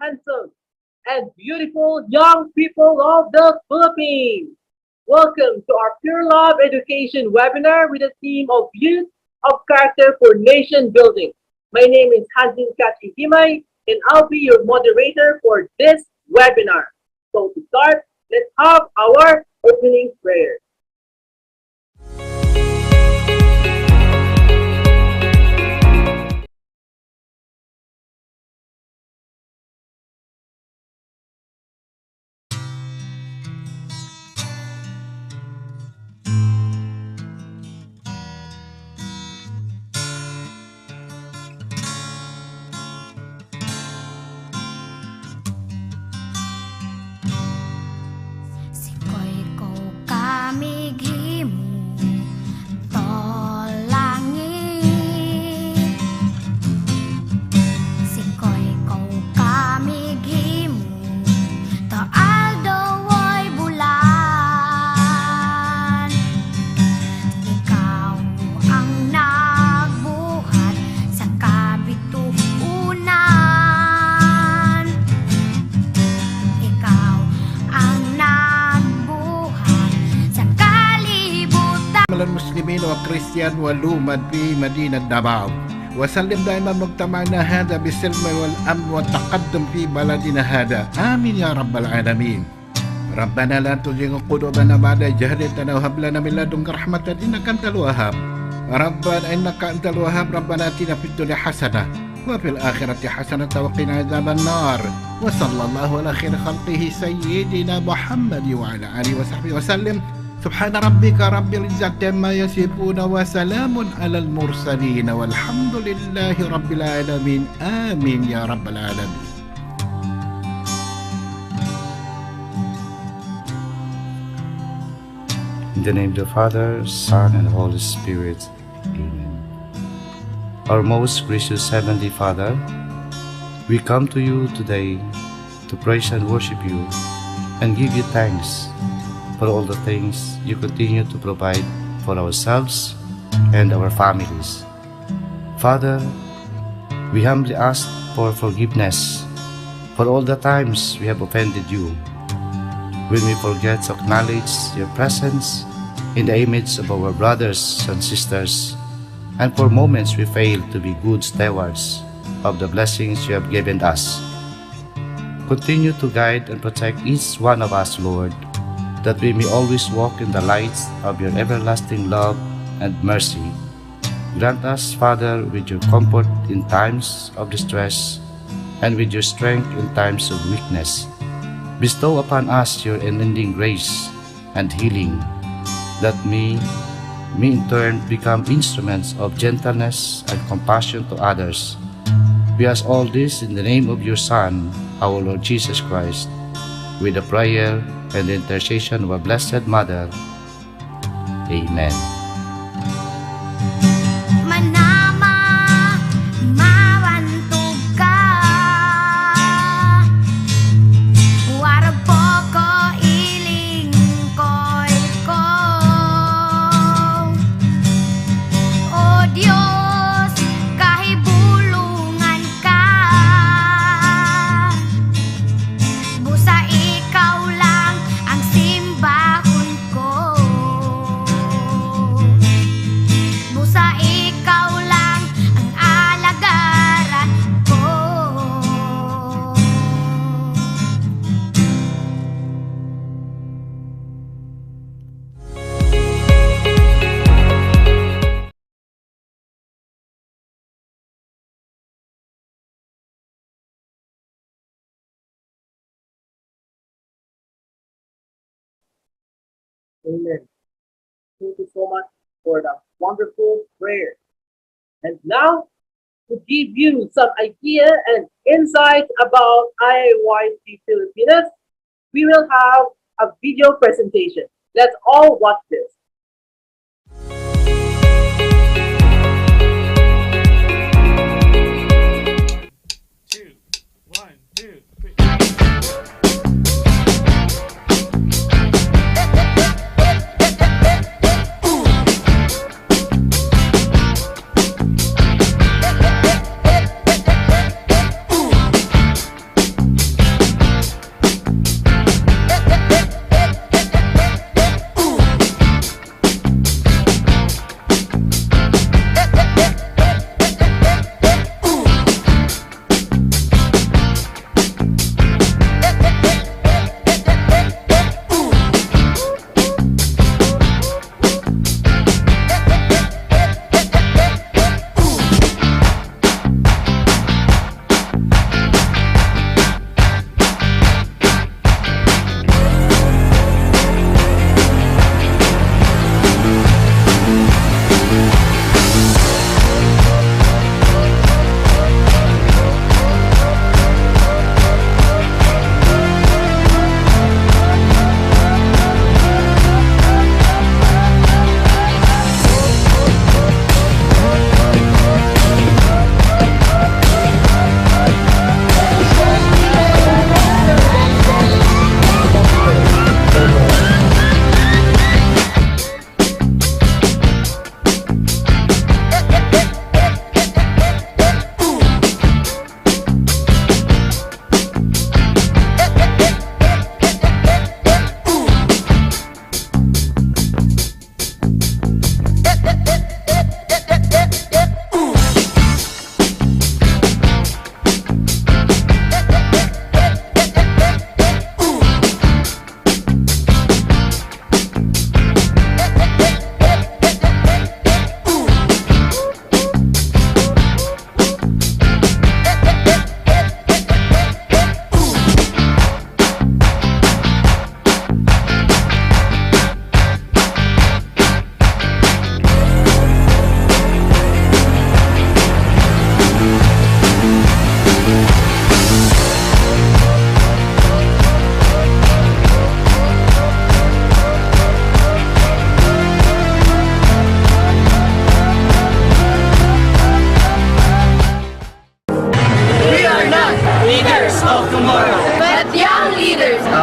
handsome, and beautiful young people of the Philippines. Welcome to our Pure Love Education webinar with a theme of Youth of Character for Nation Building. My name is Hansin Kachikimay, and I'll be your moderator for this webinar. So to start, let's have our opening prayer. Sikoy ko kamighimo to langit. Sikoy ko kamighimo to aldaw bulan. Ikaw ang nagbuhat sa kabituunan. Ikaw ang nagbuhat sa kalibutan. على المسلمين والكريستيان والأمة في مدينة داباو وسلم دائما مجتمعنا هذا بالسلم والأمن والتقدم في بلدنا هذا آمين يا رب العالمين. ربنا لا تزغ قلوبنا بعد إذ هديتنا وهب لنا من لدنك رحمة إنك أنت الوهاب. ربنا إنك أنت الوهاب. ربنا آتنا في الدنيا حسنة وفي الآخرة حسنة وقنا عذاب النار. وصلى الله على خير خلقه سيدنا محمد وعلى آله وصحبه وسلم. سبحان ربك رب العزة عما يصفون وسلام على المرسلين والحمد لله رب العالمين آمين يا رب العالمين. In the name of the Father, Son, and Holy Spirit. Amen. Our most gracious Heavenly Father, we come to you today to praise and worship you and give you thanks for all the things you continue to provide for ourselves and our families. Father, we humbly ask for forgiveness for all the times we have offended you, when we forget to acknowledge your presence in the image of our brothers and sisters, and for moments we fail to be good stewards of the blessings you have given us. Continue to guide and protect each one of us, Lord, that we may always walk in the lights of your everlasting love and mercy. Grant us, Father, with your comfort in times of distress and with your strength in times of weakness. Bestow upon us your unending grace and healing, that we may in turn become instruments of gentleness and compassion to others. We ask all this in the name of your Son, our Lord Jesus Christ, with the prayer and the intercession of our Blessed Mother. Amen. Manama, mawantog ka. Warag po ko iling ko'y ko. O Diyos, kahibulungan ka. Busa ikaw lang ang simbahon ko. Busa ikaw lang ang alagaran ko. Amen. Thank you so much for that wonderful prayer. And now, to give you some idea and insight about IIYC Filipinas, we will have a video presentation. Let's all watch this. Two, one, two, three.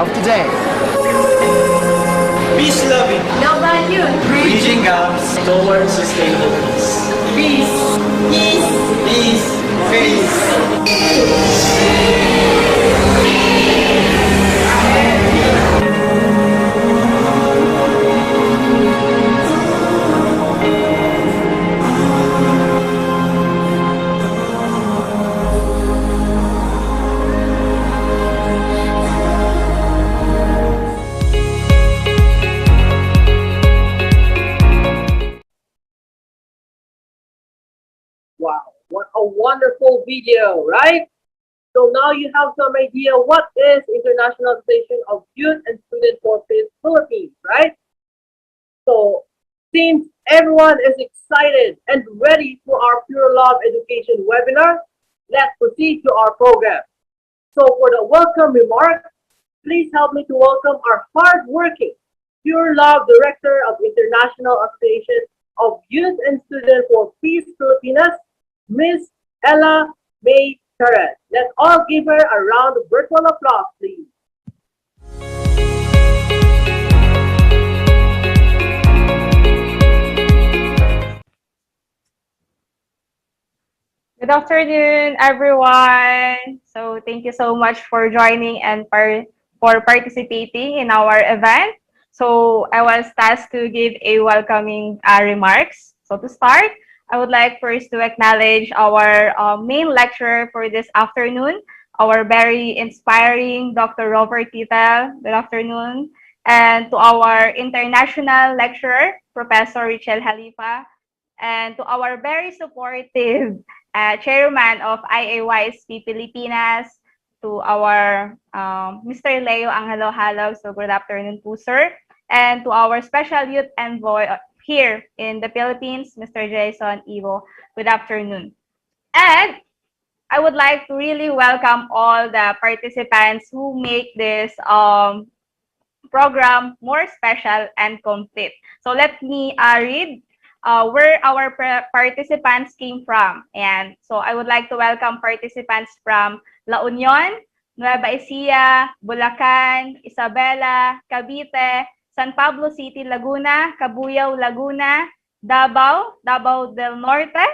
of today. Peace loving, Global Youth. bridging gaps towards sustainable peace. Peace. Peace. Peace, peace. Wow, what a wonderful video, right? So now you have some idea what is International Association of Youth and Student for Peace Philippines, right? So since everyone is excited and ready for our Pure Love Education webinar, let's proceed to our program. So for the welcome remarks, please help me to welcome our hardworking Pure Love Director of International Association of Youth and Students for Peace Filipinas, Miss Ella May Perez. Let's all give her a round of virtual applause, please. Good afternoon, everyone. So thank you so much for joining and for participating in our event. So I was tasked to give a welcoming remarks. So to start, I would like first to acknowledge our main lecturer for this afternoon, our very inspiring Dr. Robert Titel. Good afternoon. And to our international lecturer, Professor Richel Halifa, and to our very supportive chairman of IAYSP Pilipinas, to our Mr. Leo Angelo Halog. So good afternoon po, sir. And to our special youth envoy here in the Philippines, Mr. Jason Ivo. Good afternoon. And I would like to really welcome all the participants who make this program more special and complete. So let me read where our participants came from. And so I would like to welcome participants from La Union, Nueva Ecija, Bulacan, Isabela, Cavite, San Pablo City, Laguna, Cabuyao, Laguna, Davao, Davao del Norte,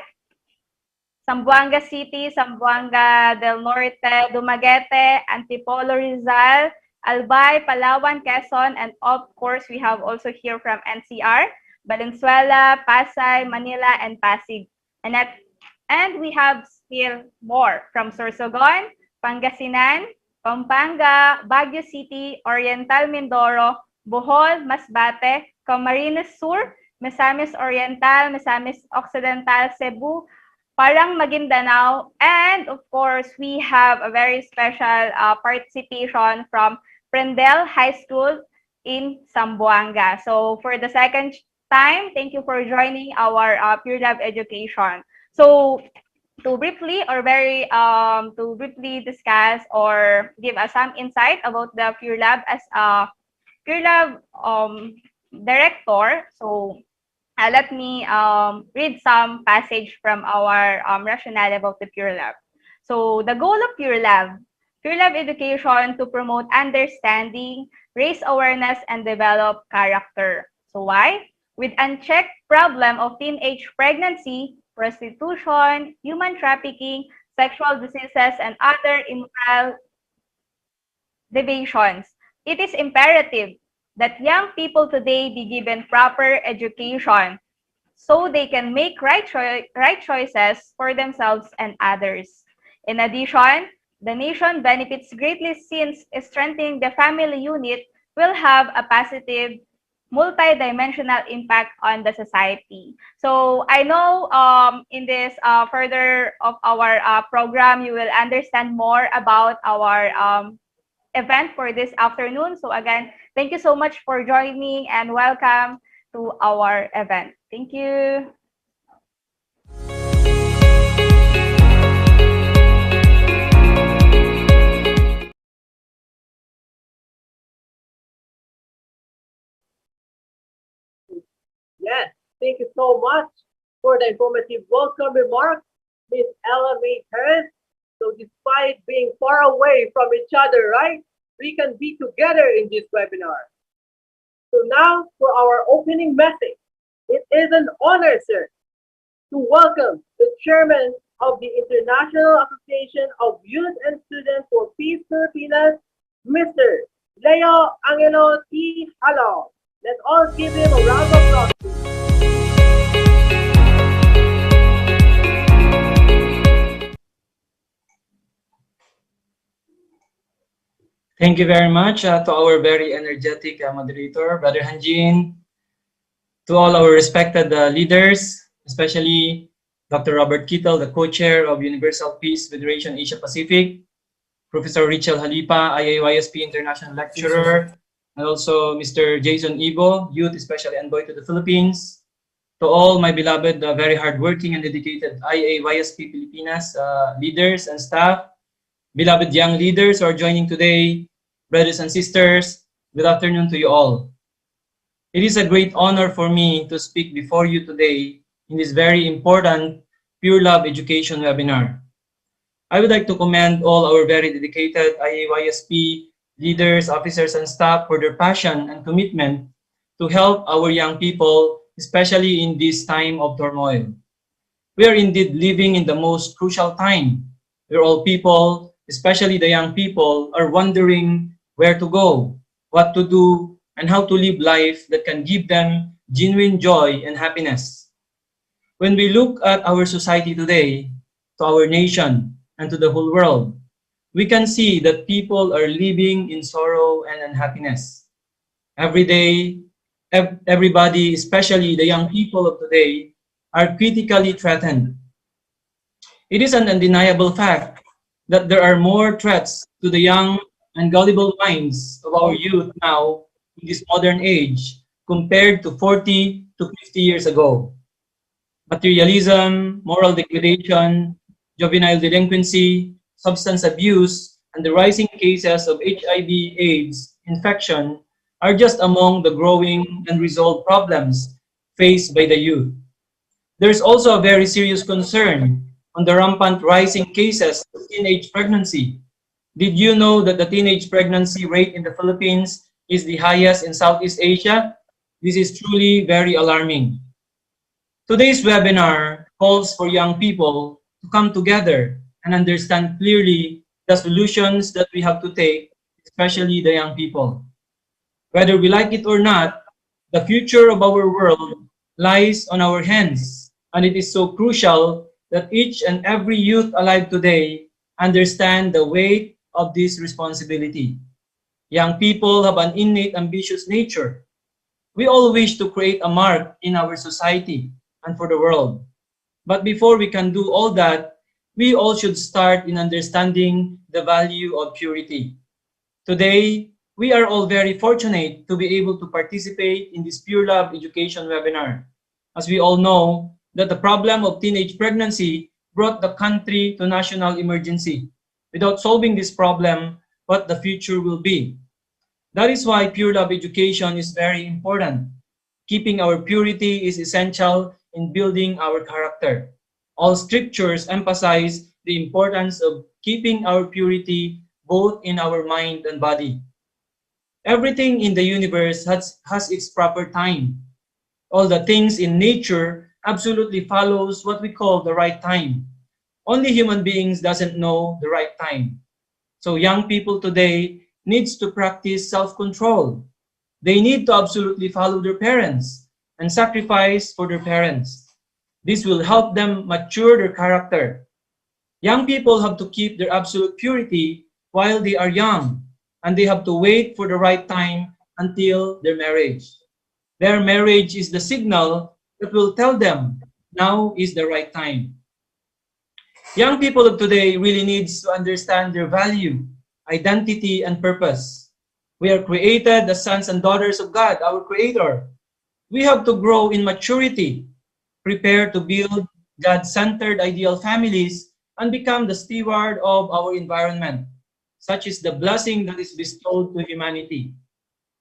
Zamboanga City, Zamboanga del Norte, Dumaguete, Antipolo, Rizal, Albay, Palawan, Quezon, and of course, we have also here from NCR, Valenzuela, Pasay, Manila, and Pasig. And we have still more from Sorsogon, Pangasinan, Pampanga, Baguio City, Oriental Mindoro, Bohol, Masbate, Camarines Sur, Misamis Oriental, Misamis Occidental, Cebu, Parang Maguindanao, and of course, we have a very special participation from Prendel High School in Zamboanga. So for the second time, thank you for joining our Pure Love Education. So to briefly discuss or give us some insight about the Pure Love as a Pure Love director. So let me read some passage from our rationale about the Pure Love. So the goal of Pure Love education to promote understanding, raise awareness, and develop character. So why? With unchecked problem of teenage pregnancy, prostitution, human trafficking, sexual diseases, and other immoral deviations, it is imperative that young people today be given proper education so they can make right choices for themselves and others. In addition, the nation benefits greatly since strengthening the family unit will have a positive multi-dimensional impact on the society. So I know in this further of our program, you will understand more about our event for this afternoon. So again, thank you so much for joining and welcome to our event. Thank you. Yes, thank you so much for the informative welcome remarks, Miss Ella May Perez. So despite being far away from each other, right? we can be together in this webinar. So now for our opening message. It is an honor, sir, to welcome the chairman of the International Association of Youth and Students for Peace Filipinas, Mr. Leo Angelo T. Halo. Let's all give him a round of applause. Thank you very much to our very energetic moderator, Brother Hanjin, to all our respected leaders, especially Dr. Robert Kittel, the co-chair of Universal Peace Federation Asia Pacific, Professor Richel Halipa, IAYSP International Lecturer, and also Mr. Jason Ibo, Youth Special Envoy to the Philippines, to all my beloved, very hardworking and dedicated IAYSP Filipinas leaders and staff, beloved young leaders who are joining today, brothers and sisters, good afternoon to you all. It is a great honor for me to speak before you today in this very important Pure Love Education webinar. I would like to commend all our very dedicated IAYSP leaders, officers, and staff for their passion and commitment to help our young people, especially in this time of turmoil. We are indeed living in the most crucial time where all people, especially the young people, are wondering where to go, what to do, and how to live life that can give them genuine joy and happiness. When we look at our society today, to our nation, and to the whole world, we can see that people are living in sorrow and unhappiness. Every day, everybody, especially the young people of today, are critically threatened. It is an undeniable fact that there are more threats to the young and gullible minds of our youth now in this modern age compared to 40 to 50 years ago. Materialism, moral degradation, juvenile delinquency, substance abuse, and the rising cases of HIV/AIDS infection are just among the growing unresolved problems faced by the youth. There's also a very serious concern on the rampant rising cases of teenage pregnancy. Did you know that the teenage pregnancy rate in the Philippines is the highest in Southeast Asia? This is truly very alarming. Today's webinar calls for young people to come together and understand clearly the solutions that we have to take, especially the young people. Whether we like it or not, the future of our world lies on our hands, and it is so crucial that each and every youth alive today understand the weight of this responsibility. Young people have an innate ambitious nature. We all wish to create a mark in our society and for the world. But before we can do all that, we all should start in understanding the value of purity. Today, we are all very fortunate to be able to participate in this Pure Love Education webinar. As we all know, that the problem of teenage pregnancy brought the country to national emergency. Without solving this problem, what the future will be. That is why Pure Love Education is very important. Keeping our purity is essential in building our character. All scriptures emphasize the importance of keeping our purity both in our mind and body. Everything in the universe has its proper time. All the things in nature absolutely follows what we call the right time. Only human beings doesn't know the right time. So young people today needs to practice self-control. They need to absolutely follow their parents and sacrifice for their parents. This will help them mature their character. Young people have to keep their absolute purity while they are young, and they have to wait for the right time until their marriage. Their marriage is the signal that will tell them now is the right time. Young people of today really needs to understand their value, identity, and purpose. We are created as sons and daughters of God, our Creator. We have to grow in maturity, prepare to build God-centered ideal families, and become the steward of our environment. Such is the blessing that is bestowed to humanity.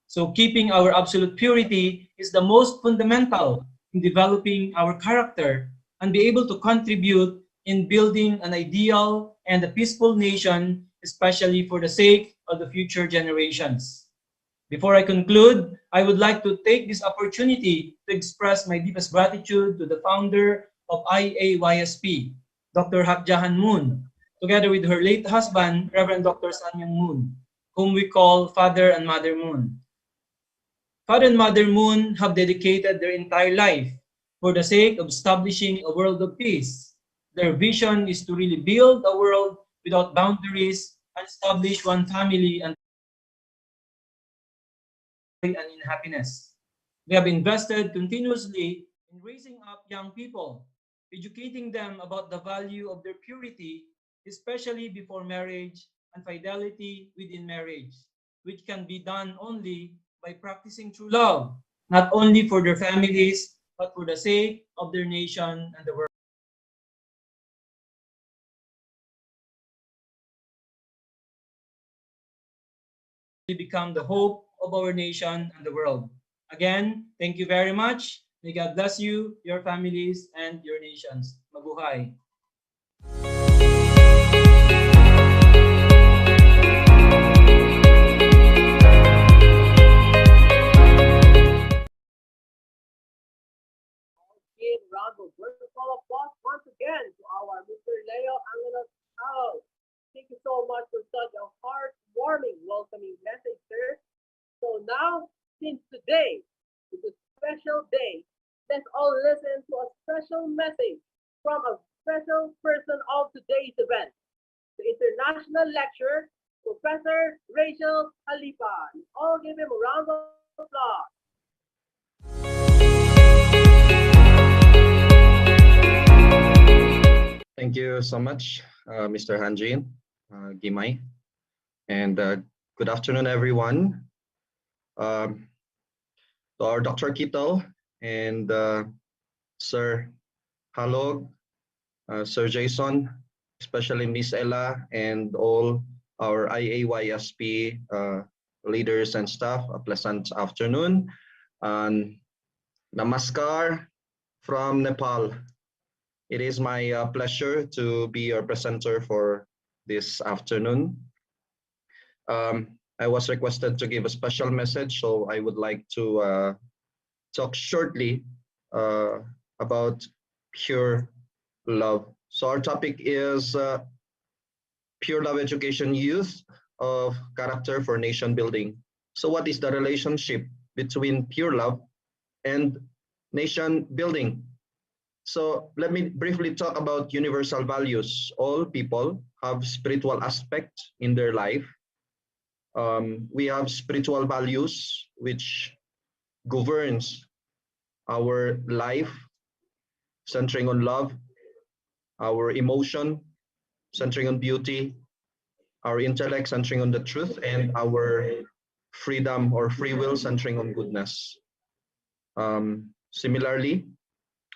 So keeping our absolute purity is the most fundamental in developing our character and be able to contribute in building an ideal and a peaceful nation, especially for the sake of the future generations. Before I conclude, I would like to take this opportunity to express my deepest gratitude to the founder of IAYSP, Dr. Hakjahan Moon, together with her late husband, Reverend Dr. Sanyang Moon, whom we call Father and Mother Moon. Father and Mother Moon have dedicated their entire life for the sake of establishing a world of peace. Their vision is to really build a world without boundaries and establish one family and in happiness. They have invested continuously in raising up young people, educating them about the value of their purity, especially before marriage, and fidelity within marriage, which can be done only by practicing true love, not only for their families, but for the sake of their nation and the world. Become the hope of our nation and the world. Again, thank you very much. May God bless you, your families, and your nations. Mabuhay. Give a round of virtual applause once again to our Mr. Leo Angelos House. Thank you so much for such a heartwarming, welcoming message, sir. So now, since today is a special day, let's all listen to a special message from a special person of today's event, the international lecturer, Professor Rachel Halipa. All give him a round of applause. Thank you so much, Mr. Hanjin, Gimay, and good afternoon, everyone. To our Dr. Kito and Sir Halog, Sir Jason, especially Miss Ella, and all our IAYSP leaders and staff, a pleasant afternoon. Namaskar from Nepal. It is my pleasure to be your presenter for this afternoon. I was requested to give a special message, so I would like to talk shortly about pure love. So our topic is Pure Love Education Youth of Character for Nation Building. So what is the relationship between pure love and nation building? So let me briefly talk about universal values. All people have spiritual aspect in their life. We have spiritual values which governs our life, centering on love, our emotion, centering on beauty, our intellect, centering on the truth, and our freedom or free will, centering on goodness. Similarly,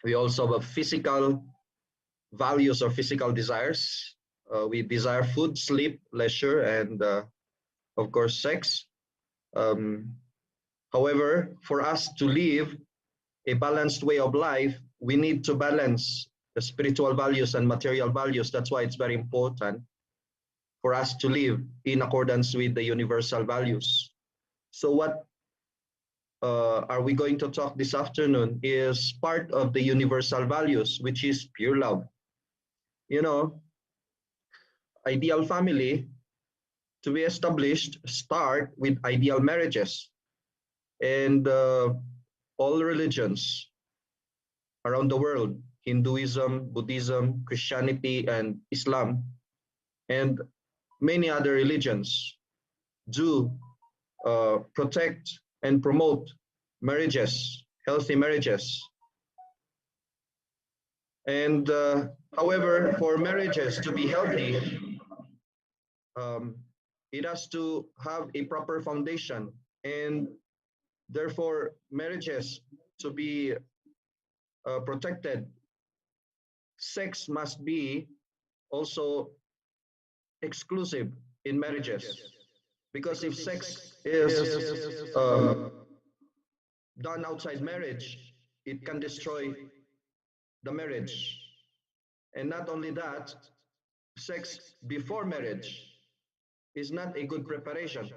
we also have physical values or physical desires. We desire food, sleep, leisure, and of course, sex. However, for us to live a balanced way of life, we need to balance the spiritual values and material values. That's why it's very important for us to live in accordance with the universal values. So what are we going to talk this afternoon is part of the universal values, which is pure love. You know, ideal family to be established start with ideal marriages. And all religions around the world, Hinduism, Buddhism, Christianity, and Islam, and many other religions do protect and promote marriages, healthy marriages. And however, for marriages to be healthy, it has to have a proper foundation, and therefore marriages to be protected, sex must be also exclusive in marriages. Because if sex is done outside marriage, it can destroy the marriage. And not only that, sex before marriage is not a good preparation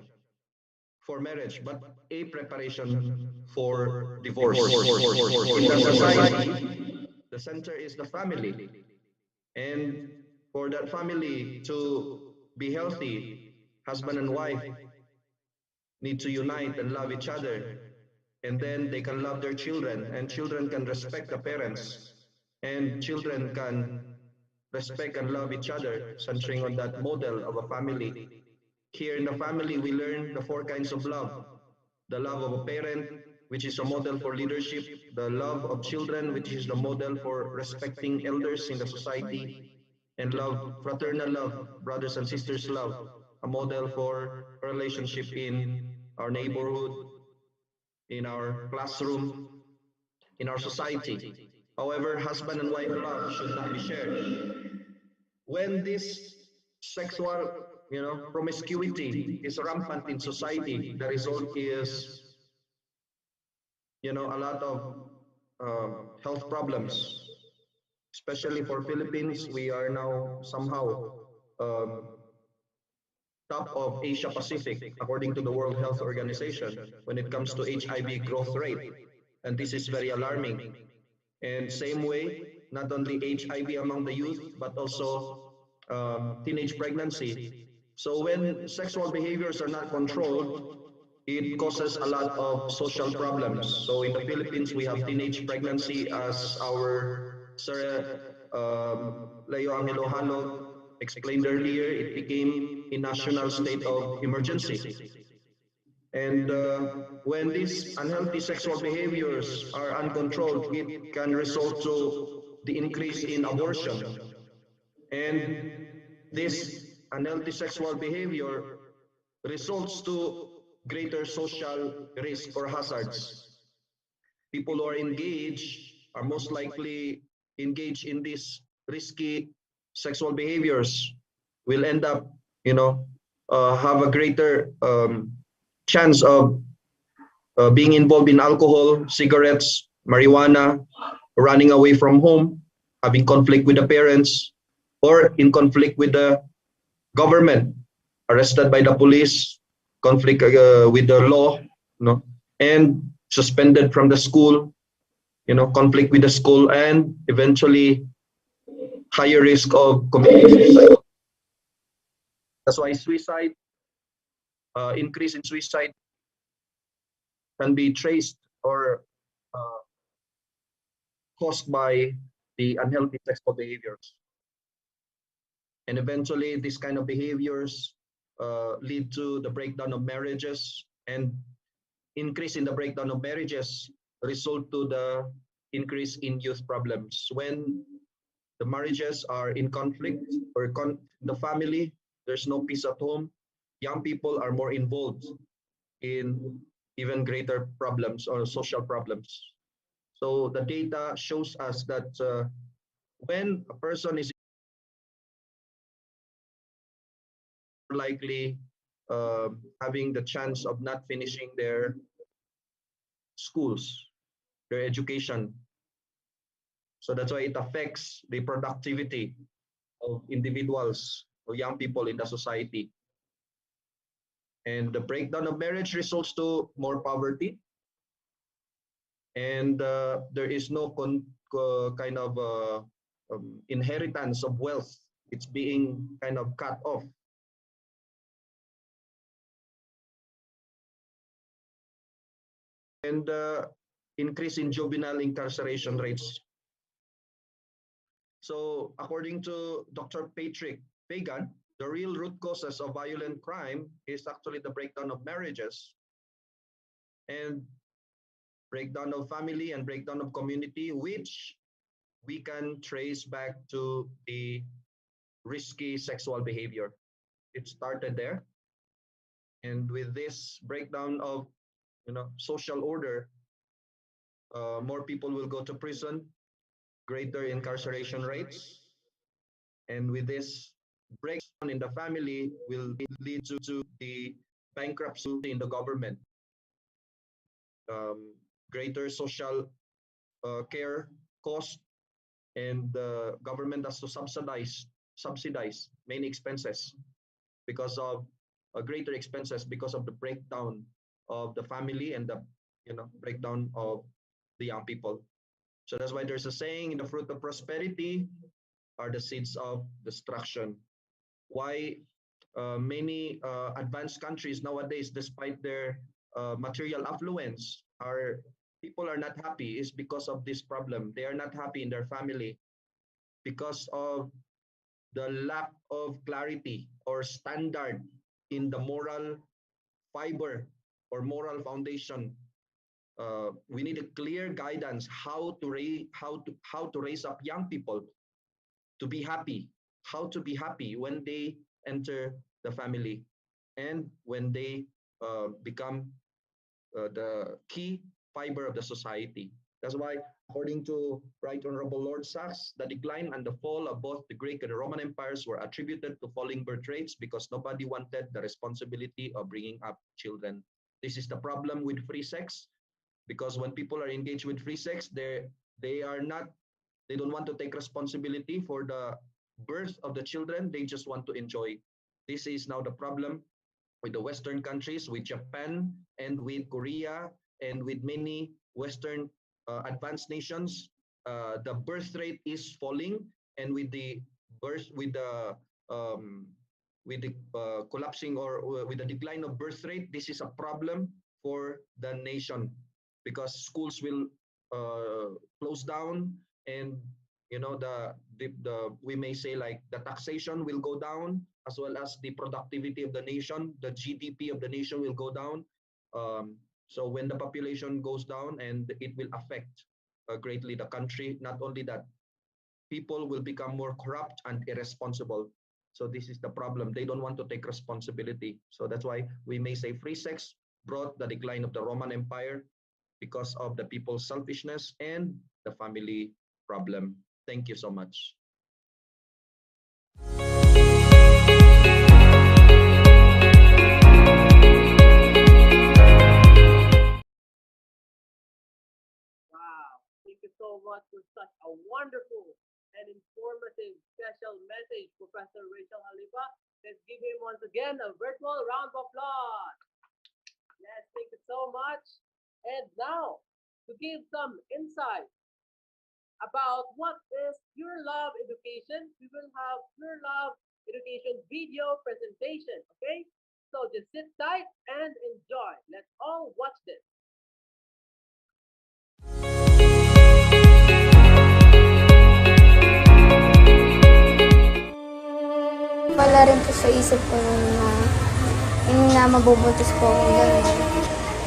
for marriage, but a preparation for divorce. In the society, the center is the family. And for that family to be healthy, husband and wife need to unite and love each other. And then they can love their children, and children can respect the parents, and children can respect and love each other, centering on that model of a family. Here in the family, we learn the four kinds of love. The love of a parent, which is a model for leadership. The love of children, which is the model for respecting elders in the society. And love, fraternal love, brothers and sisters love, a model for relationship in our neighborhood, in our classroom, in our society. However, husband and wife love should not be shared. When this sexual, promiscuity is rampant in society, the result is, a lot of health problems, especially for Philippines. We are now somehow top of Asia Pacific, according to the World Health Organization, when it comes to HIV growth rate. And this is very alarming. And same way, not only HIV among the youth, but also teenage pregnancy. So when sexual behaviors are not controlled, it causes a lot of social problems. So in the Philippines, we have teenage pregnancy, as our Sir Leo Angelo Halo explained earlier. It became a national state of emergency. And when these unhealthy sexual behaviors are uncontrolled, it can result to the increase in abortion. And this unhealthy sexual behavior results to greater social risk or hazards. People who are engaged are most likely engaged in these risky sexual behaviors will end up, have a greater chance of being involved in alcohol, cigarettes, marijuana, running away from home, having conflict with the parents, or in conflict with the government, arrested by the police, conflict with the law, and suspended from the school, conflict with the school, and eventually higher risk of committing suicide. That's why suicide, increase in suicide can be traced or caused by the unhealthy sexual behaviors. And eventually, these kind of behaviors lead to the breakdown of marriages, and increase in the breakdown of marriages result to the increase in youth problems. When the marriages are in conflict, or the family, there's no peace at home, young people are more involved in even greater problems or social problems. So the data shows us that when a person is likely having the chance of not finishing their schools, their education. So that's why it affects the productivity of individuals or young people in the society. And the breakdown of marriage results to more poverty. And there is no kind of inheritance of wealth. It's being kind of cut off. And increase in juvenile incarceration rates. So according to Dr. Patrick Fagan, the real root causes of violent crime is actually the breakdown of marriages and breakdown of family and breakdown of community, which we can trace back to the risky sexual behavior. It started there. And with this breakdown of social order, more people will go to prison, greater incarceration rates. And with this breakdown in the family will lead to the bankruptcy in the government. Greater social care cost, and the government has to subsidize many expenses because of greater expenses because of the breakdown of the family and the breakdown of the young people. So that's why there's a saying, in the fruit of prosperity are the seeds of destruction. Why many advanced countries nowadays, despite their material affluence, people are not happy is because of this problem. They are not happy in their family because of the lack of clarity or standard in the moral fiber or moral foundation. We need a clear guidance how to raise up young people to be happy, how to be happy when they enter the family and when they become the key fiber of the society. That's why, according to Right Honorable Lord Sachs, the decline and the fall of both the Greek and the Roman empires were attributed to falling birth rates because nobody wanted the responsibility of bringing up children. This is the problem with free sex, because when people are engaged with free sex, they don't want to take responsibility for the birth of the children. They just want to enjoy. This is now the problem with the Western countries, with Japan and with Korea and with many Western advanced nations. The birth rate is falling, and with the collapsing or with the decline of birth rate, this is a problem for the nation, because schools will close down, and we may say like the taxation will go down, as well as the productivity of the nation, the GDP of the nation will go down. So when the population goes down, and it will affect greatly the country. Not only that, people will become more corrupt and irresponsible. So this is the problem. They don't want to take responsibility. So that's why we may say free sex brought the decline of the Roman Empire, because of the people's selfishness and the family problem. Thank you so much. Wow, thank you so much for such a wonderful and informative special message, Professor Rachel Halipa. Let's give him once again a virtual round of applause. Yes, thank you so much. And now, to give some insight about what is Pure Love Education, we will have Pure Love Education video presentation, okay? So just sit tight and enjoy. Let's all watch this. Wala rin po sa isip ko na mabubutis po akong gano'n.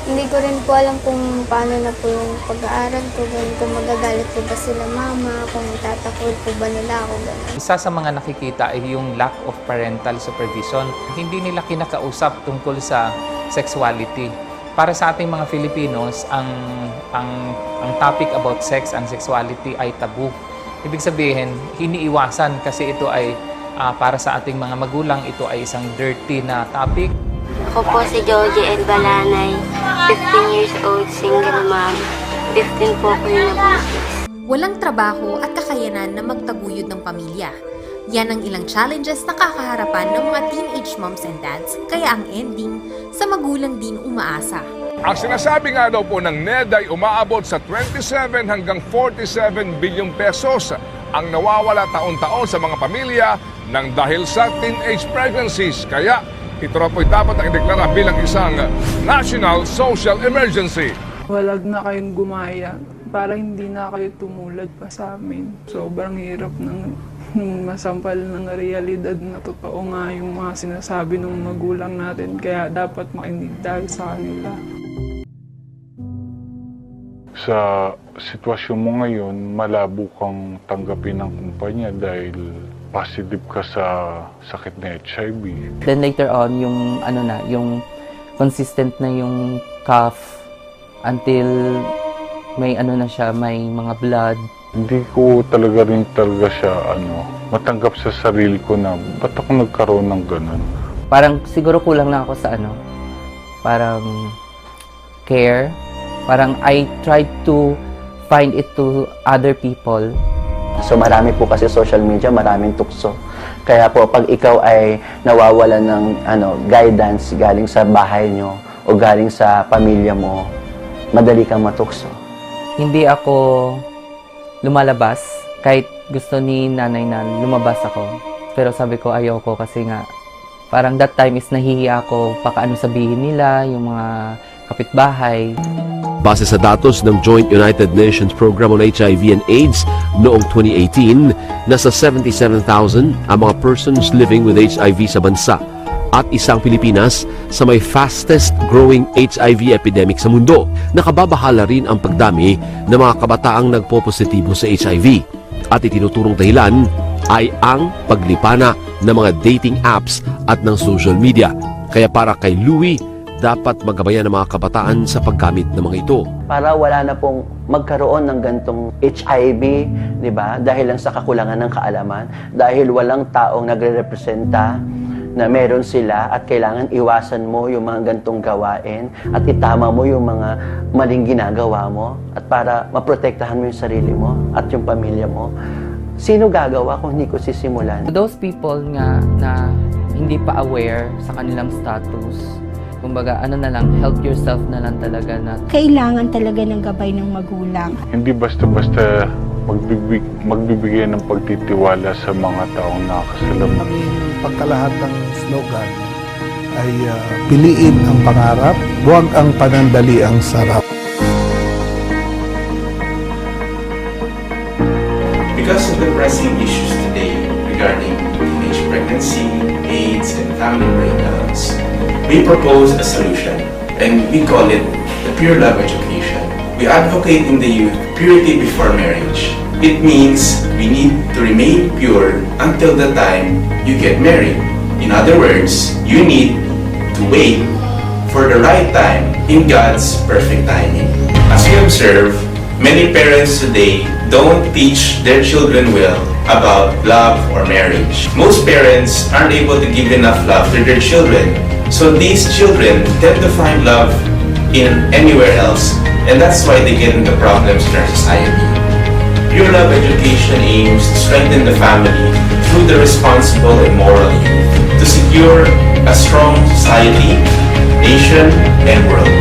Hindi ko rin po alam kung paano na po yung pag-aaral ko, kung magagalit po ba sila mama, kung itatakot po ba nila ako gano'n. Isa sa mga nakikita ay yung lack of parental supervision. Hindi nila kinakausap tungkol sa sexuality. Para sa ating mga Filipinos, ang topic about sex and sexuality ay tabu. Ibig sabihin, hiniiwasan kasi ito ay para sa ating mga magulang, ito ay isang dirty na topic. Ako po si Joji Ed Balanay, 15 years old, single mom. 15 po ako yung nabuntis. Walang trabaho at kakayanan na magtaguyod ng pamilya. Yan ang ilang challenges na kakaharapan ng mga teenage moms and dads, kaya ang ending, sa magulang din umaasa. Ang sinasabi nga daw po ng NED ay umaabot sa 27 hanggang 47 bilyong pesos ang nawawala taon-taon sa mga pamilya nang dahil sa teenage pregnancies. Kaya ito na po'y dapat ang ideklara bilang isang national social emergency. Walag na kayong gumaya para hindi na kayo tumulad pa sa amin. Sobrang hirap ng masampal ng realidad na totoo nga yung mga sinasabi ng magulang natin. Kaya dapat makinig tayo sa kanila. Sa sitwasyon mo ngayon, malabo kang tanggapin ng kumpanya dahil positive ka sa sakit na HIV. Then later on, yung yung consistent na yung cough until may na siya, may mga blood. Hindi ko talaga siya matanggap sa sarili ko na ba't ako nagkaroon ng ganun. Parang siguro kulang lang ako sa parang care. Parang I tried to find it to other people. So marami po kasi social media, maraming tukso Kaya po, pag ikaw ay nawawalan ng guidance galing sa bahay nyo o galing sa pamilya mo, madali kang matukso. Hindi ako lumalabas kahit gusto ni nanay na lumabas ako. Pero sabi ko ayoko kasi nga parang that time is nahihiya ako baka ano sabihin nila, yung mga kapitbahay. Base sa datos ng Joint United Nations Program on HIV and AIDS noong 2018, nasa 77,000 ang mga persons living with HIV sa bansa at isang Pilipinas sa may fastest growing HIV epidemic sa mundo. Nakababahala rin ang pagdami ng mga kabataang nagpo-positibo sa HIV at itinuturong dahilan ay ang paglipana ng mga dating apps at ng social media. Kaya para kay Louie, dapat magabayan ng mga kabataan sa paggamit ng mga ito. Para wala na pong magkaroon ng gantong HIV, di ba? Dahil lang sa kakulangan ng kaalaman, dahil walang taong nagre-representa na meron sila at kailangan iwasan mo yung mga gantong gawain at itama mo yung mga maling ginagawa mo at para maprotektahan mo yung sarili mo at yung pamilya mo. Sino gagawa kung hindi ko sisimulan? Those people nga na hindi pa aware sa kanilang status, kumbaga, na lang, help yourself na lang talaga na. Kailangan talaga ng gabay ng magulang. Hindi basta-basta magbibigay ng pagtitiwala sa mga taong nakakasalam. Ang pagkalahatang slogan ay piliin ang pangarap, huwag ang panandali ang sarap. Because of the pressing issues today regarding teenage pregnancy, AIDS, and family breakdowns, we propose a solution, and we call it the Pure Love Education. We advocate in the youth purity before marriage. It means we need to remain pure until the time you get married. In other words, you need to wait for the right time in God's perfect timing. As we observe, many parents today don't teach their children well about love or marriage. Most parents aren't able to give enough love to their children. So these children tend to find love in anywhere else, and that's why they get into problems in our society. Pure Love Education aims to strengthen the family through the responsible and moral youth to secure a strong society, nation, and world.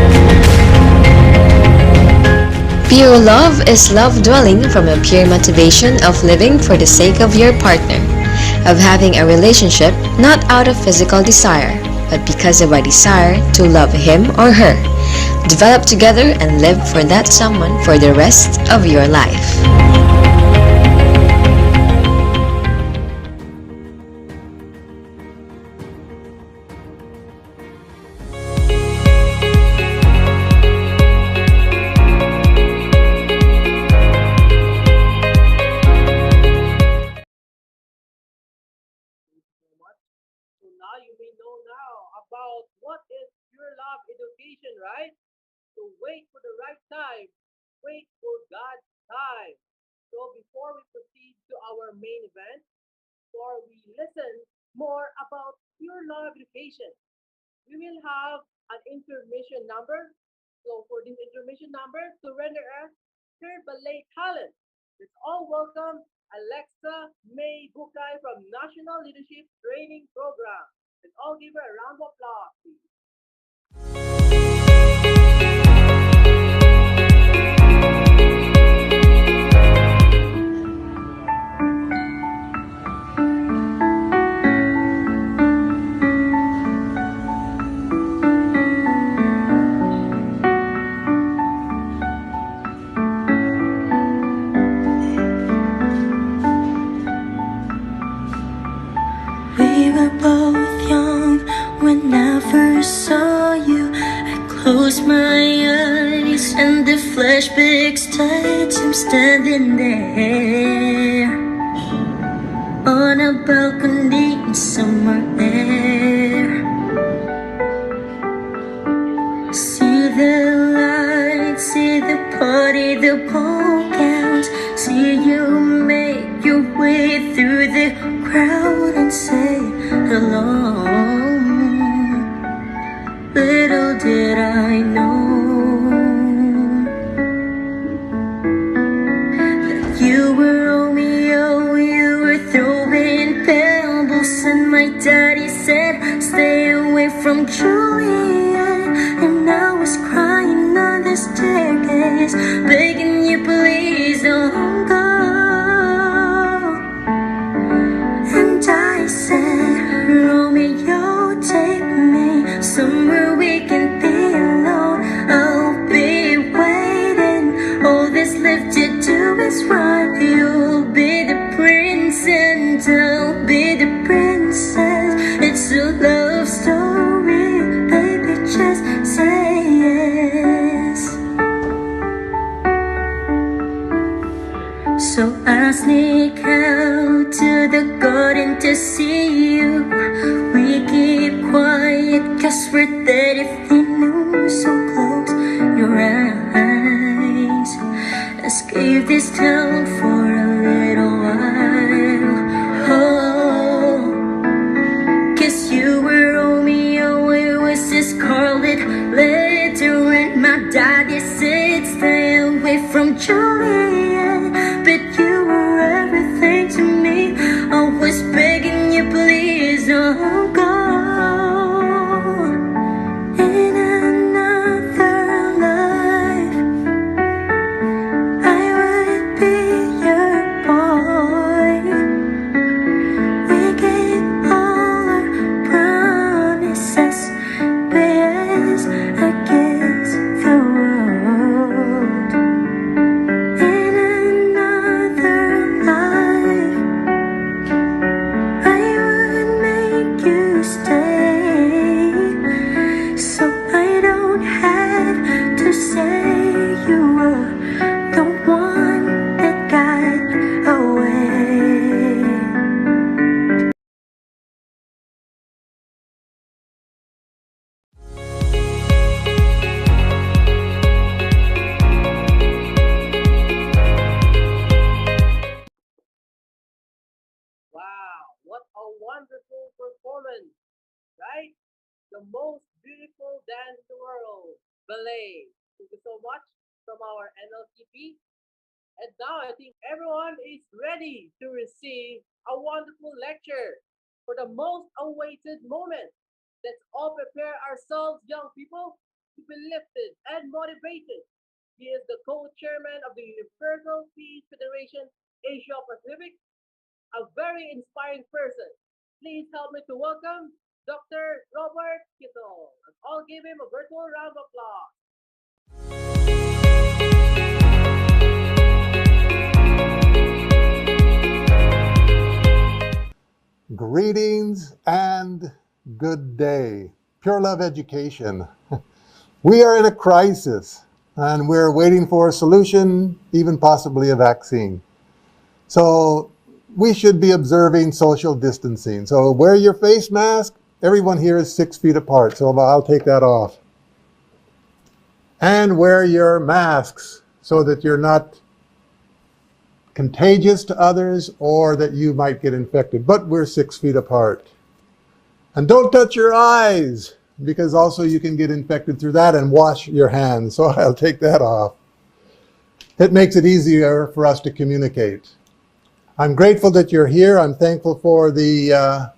Pure love is love dwelling from a pure motivation of living for the sake of your partner, of having a relationship not out of physical desire, but because of a desire to love him or her. Develop together and live for that someone for the rest of your life. So now you may know now about what is Pure Love Education, right? So wait for the right time. Wait for God's time. So before we proceed to our main event, or we listen more about Pure Love Education, we will have an intermission number. So for this intermission number, to render us her ballet talent, let's all welcome Alexa May Bukay from National Leadership Training Program. Let's all give her a round of applause, please. We were both young when I first saw you. I closed my eyes and the flashbacks touch. I'm standing there on a balcony in summer air. See the lights, see the party, the ball gowns. See you make your way through the crowd and say hello. Little did I know that you were Romeo, you were throwing pebbles from Juliet. And I was crying on the staircase, begging you please don't go. And I said, Romeo, take me somewhere we can be alone. I'll be waiting. All that's left to do is run. You'll be the prince and I'll be the princess. It's a love story, baby, just say yes. So I sneak out to the garden to see you. We keep quiet cause we're dead if they knew. So close your eyes, escape this town for a little while. Oh, cause you were Romeo, it was a scarlet letter. And my daddy said stay away from Juliet, but you were everything to me. I was begging you please don't go. In another life I would be your boy. We gave all our promises, yes, against the world. In another life I would make you stay, so I don't have to say you were the one that got away. Wow, what a wonderful performance, right? The most beautiful dance in the world, ballet. Thank you so much from our NLTP. And now I think everyone is ready to receive a wonderful lecture for the most awaited moment. Let's all prepare ourselves, young people, to be lifted and motivated. He is the co-chairman of the Universal Peace Federation Asia Pacific, a very inspiring person. Please help me to welcome Dr. Robert Kittle. Let's all give him a virtual round of applause. Greetings and good day. Pure Love Education. We are in a crisis and we're waiting for a solution, even possibly a vaccine. So we should be observing social distancing. So wear your face mask. Everyone here is 6 feet apart, so I'll take that off. And wear your masks so that you're not contagious to others or that you might get infected, but we're 6 feet apart. And don't touch your eyes, because also you can get infected through that, and wash your hands. So I'll take that off. It makes it easier for us to communicate. I'm grateful that you're here. I'm thankful for the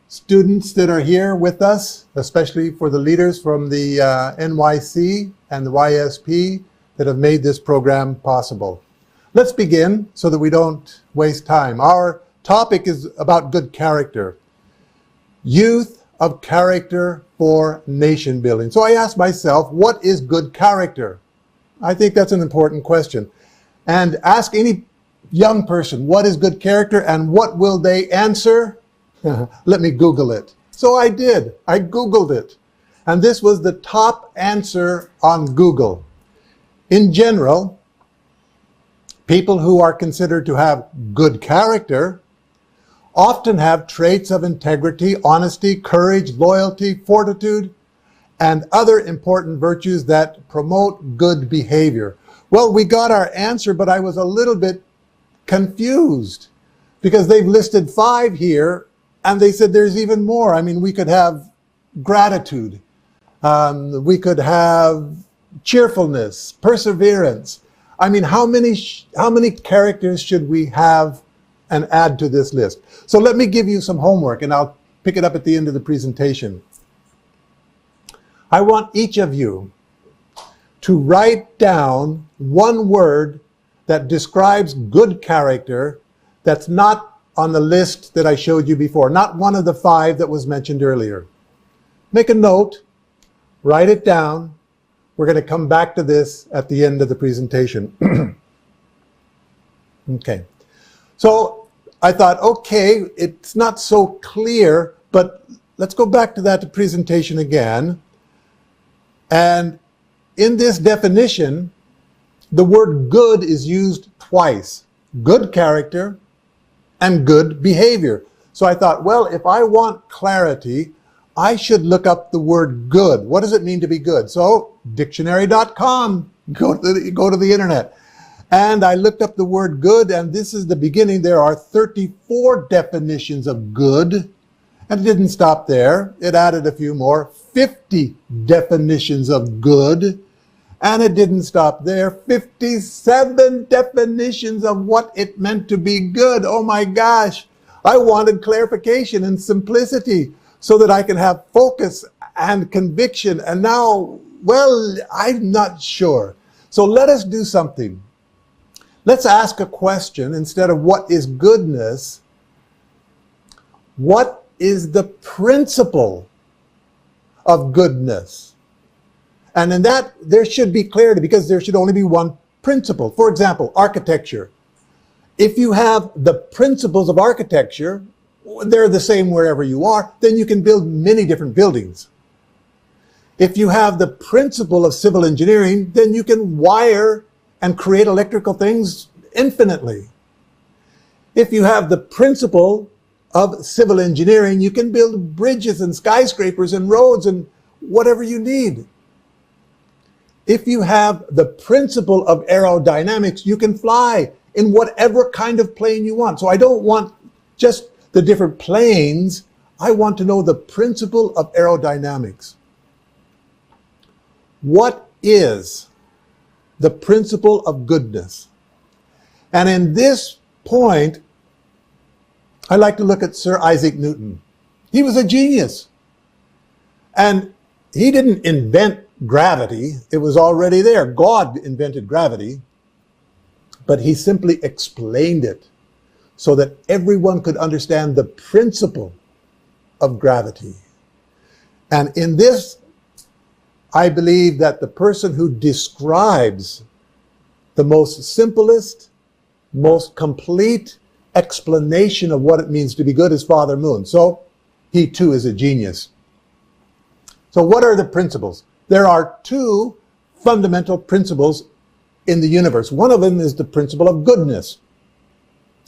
students that are here with us, especially for the leaders from the NYC and the YSP that have made this program possible. Let's begin so that we don't waste time. Our topic is about good character. Youth of character for nation building. So I asked myself, what is good character? I think that's an important question. And ask any young person, what is good character, and what will they answer? Let me Google it. So I did. I Googled it. And this was the top answer on Google. In general, people who are considered to have good character often have traits of integrity, honesty, courage, loyalty, fortitude, and other important virtues that promote good behavior. Well, we got our answer, but I was a little bit confused because they've listed 5 here and they said there's even more. I mean, we could have gratitude, we could have cheerfulness, perseverance. I mean, how many characters should we have and add to this list? So let me give you some homework, and I'll pick it up at the end of the presentation. I want each of you to write down one word that describes good character that's not on the list that I showed you before, not one of the 5 that was mentioned earlier. Make a note, write it down. We're going to come back to this at the end of the presentation. Okay. So I thought, okay, it's not so clear, but let's go back to that presentation again. And in this definition, the word good is used twice. Good character and good behavior. So I thought, well, if I want clarity, I should look up the word good. What does it mean to be good? So dictionary.com, go to the internet. And I looked up the word good, and this is the beginning. There are 34 definitions of good. And it didn't stop there. It added a few more, 50 definitions of good. And it didn't stop there, 57 definitions of what it meant to be good. Oh my gosh, I wanted clarification and simplicity so that I can have focus and conviction. And now, well, I'm not sure. So let us do something. Let's ask a question instead of what is goodness. What is the principle of goodness? And in that, there should be clarity because there should only be one principle. For example, architecture. If you have the principles of architecture, they're the same wherever you are, then you can build many different buildings. If you have the principle of civil engineering, then you can wire and create electrical things infinitely. If you have the principle of civil engineering, you can build bridges and skyscrapers and roads and whatever you need. If you have the principle of aerodynamics, you can fly in whatever kind of plane you want. So I don't want just the different planes. I want to know the principle of aerodynamics. What is the principle of goodness? And in this point, I like to look at Sir Isaac Newton. He was a genius. And he didn't invent gravity. It was already there. God invented gravity. But he simply explained it so that everyone could understand the principle of gravity. And in this, I believe that the person who describes the most simplest, most complete explanation of what it means to be good is Father Moon. So he too is a genius. So what are the principles? There are 2 fundamental principles in the universe. One of them is the principle of goodness.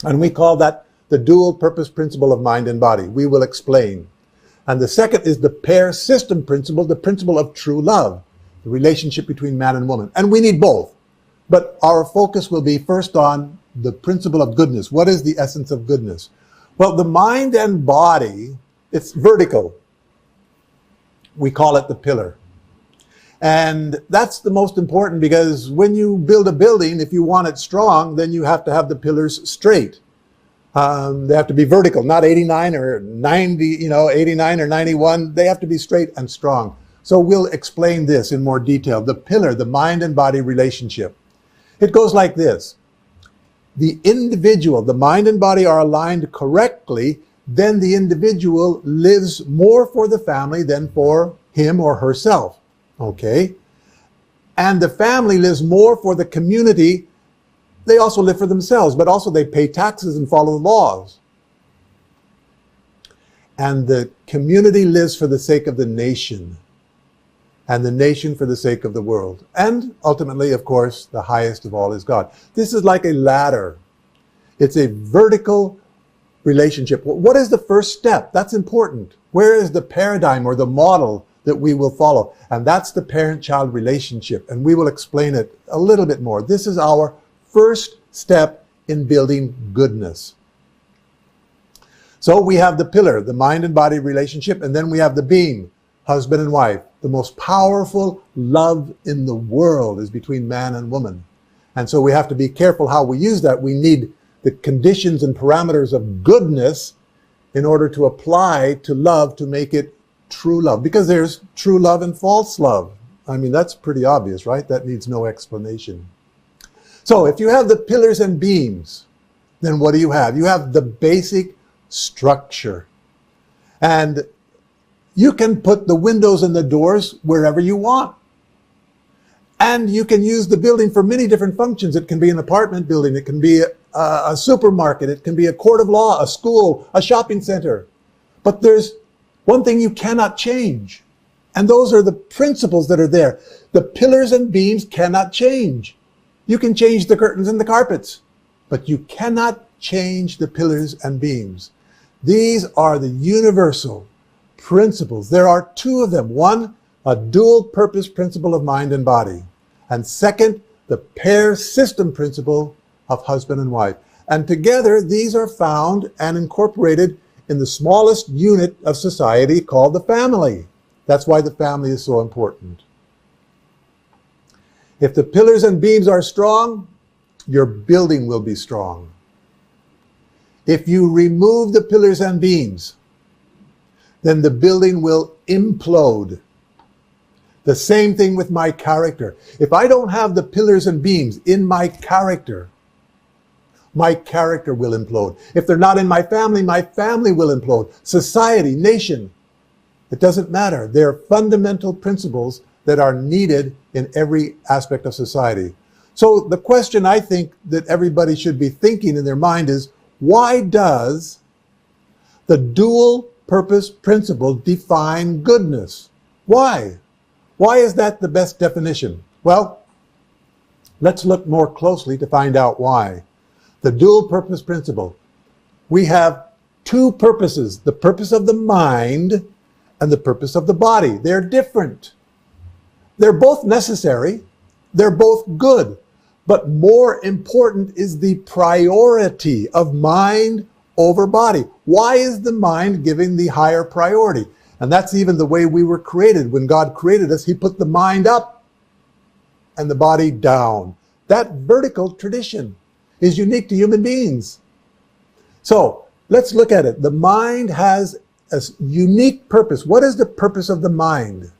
And we call that the dual purpose principle of mind and body. We will explain. And the second is the pair system principle, the principle of true love, the relationship between man and woman. And we need both. But our focus will be first on the principle of goodness. What is the essence of goodness? Well, the mind and body, it's vertical. We call it the pillar. And that's the most important because when you build a building, if you want it strong, then you have to have the pillars straight. They have to be vertical, not 89 or 90, 89 or 91. They have to be straight and strong. So we'll explain this in more detail. The pillar, the mind and body relationship. It goes like this. The individual, the mind and body are aligned correctly, then the individual lives more for the family than for him or herself. Okay? And the family lives more for the community. They also live for themselves, but also they pay taxes and follow the laws. And the community lives for the sake of the nation, and the nation for the sake of the world. And ultimately, of course, the highest of all is God. This is like a ladder. It's a vertical relationship. What is the first step? That's important. Where is the paradigm or the model that we will follow? And that's the parent-child relationship. And we will explain it a little bit more. This is our first step in building goodness. So we have the pillar, the mind and body relationship, and then we have the beam, husband and wife. The most powerful love in the world is between man and woman. And so we have to be careful how we use that. We need the conditions and parameters of goodness in order to apply to love to make it true love? Because there's true love and false love. I mean, that's pretty obvious, right? That needs no explanation. So if you have the pillars and beams, then what do you have? You have the basic structure. And you can put the windows and the doors wherever you want. And you can use the building for many different functions. It can be an apartment building. It can be a supermarket. It can be a court of law, a school, a shopping center. But there's one thing you cannot change. And those are the principles that are there. The pillars and beams cannot change. You can change the curtains and the carpets, but you cannot change the pillars and beams. These are the universal principles. There are two of them. One, a dual purpose principle of mind and body. And second, the pair system principle of husband and wife. And together, these are found and incorporated in the smallest unit of society called the family. That's why the family is so important. If the pillars and beams are strong, your building will be strong. If you remove the pillars and beams, then the building will implode. The same thing with my character. If I don't have the pillars and beams in my character will implode. If they're not in my family will implode. Society, nation, it doesn't matter. They're fundamental principles that are needed in every aspect of society. So the question I think that everybody should be thinking in their mind is, why does the dual purpose principle define goodness? Why? Why is that the best definition? Well, let's look more closely to find out why. The dual purpose principle. We have two purposes, the purpose of the mind and the purpose of the body. They're different. They're both necessary. They're both good. But more important is the priority of mind over body. Why is the mind given the higher priority? And that's even the way we were created. When God created us, He put the mind up and the body down. That vertical tradition is unique to human beings. So let's look at it. The mind has a unique purpose. What is the purpose of the mind?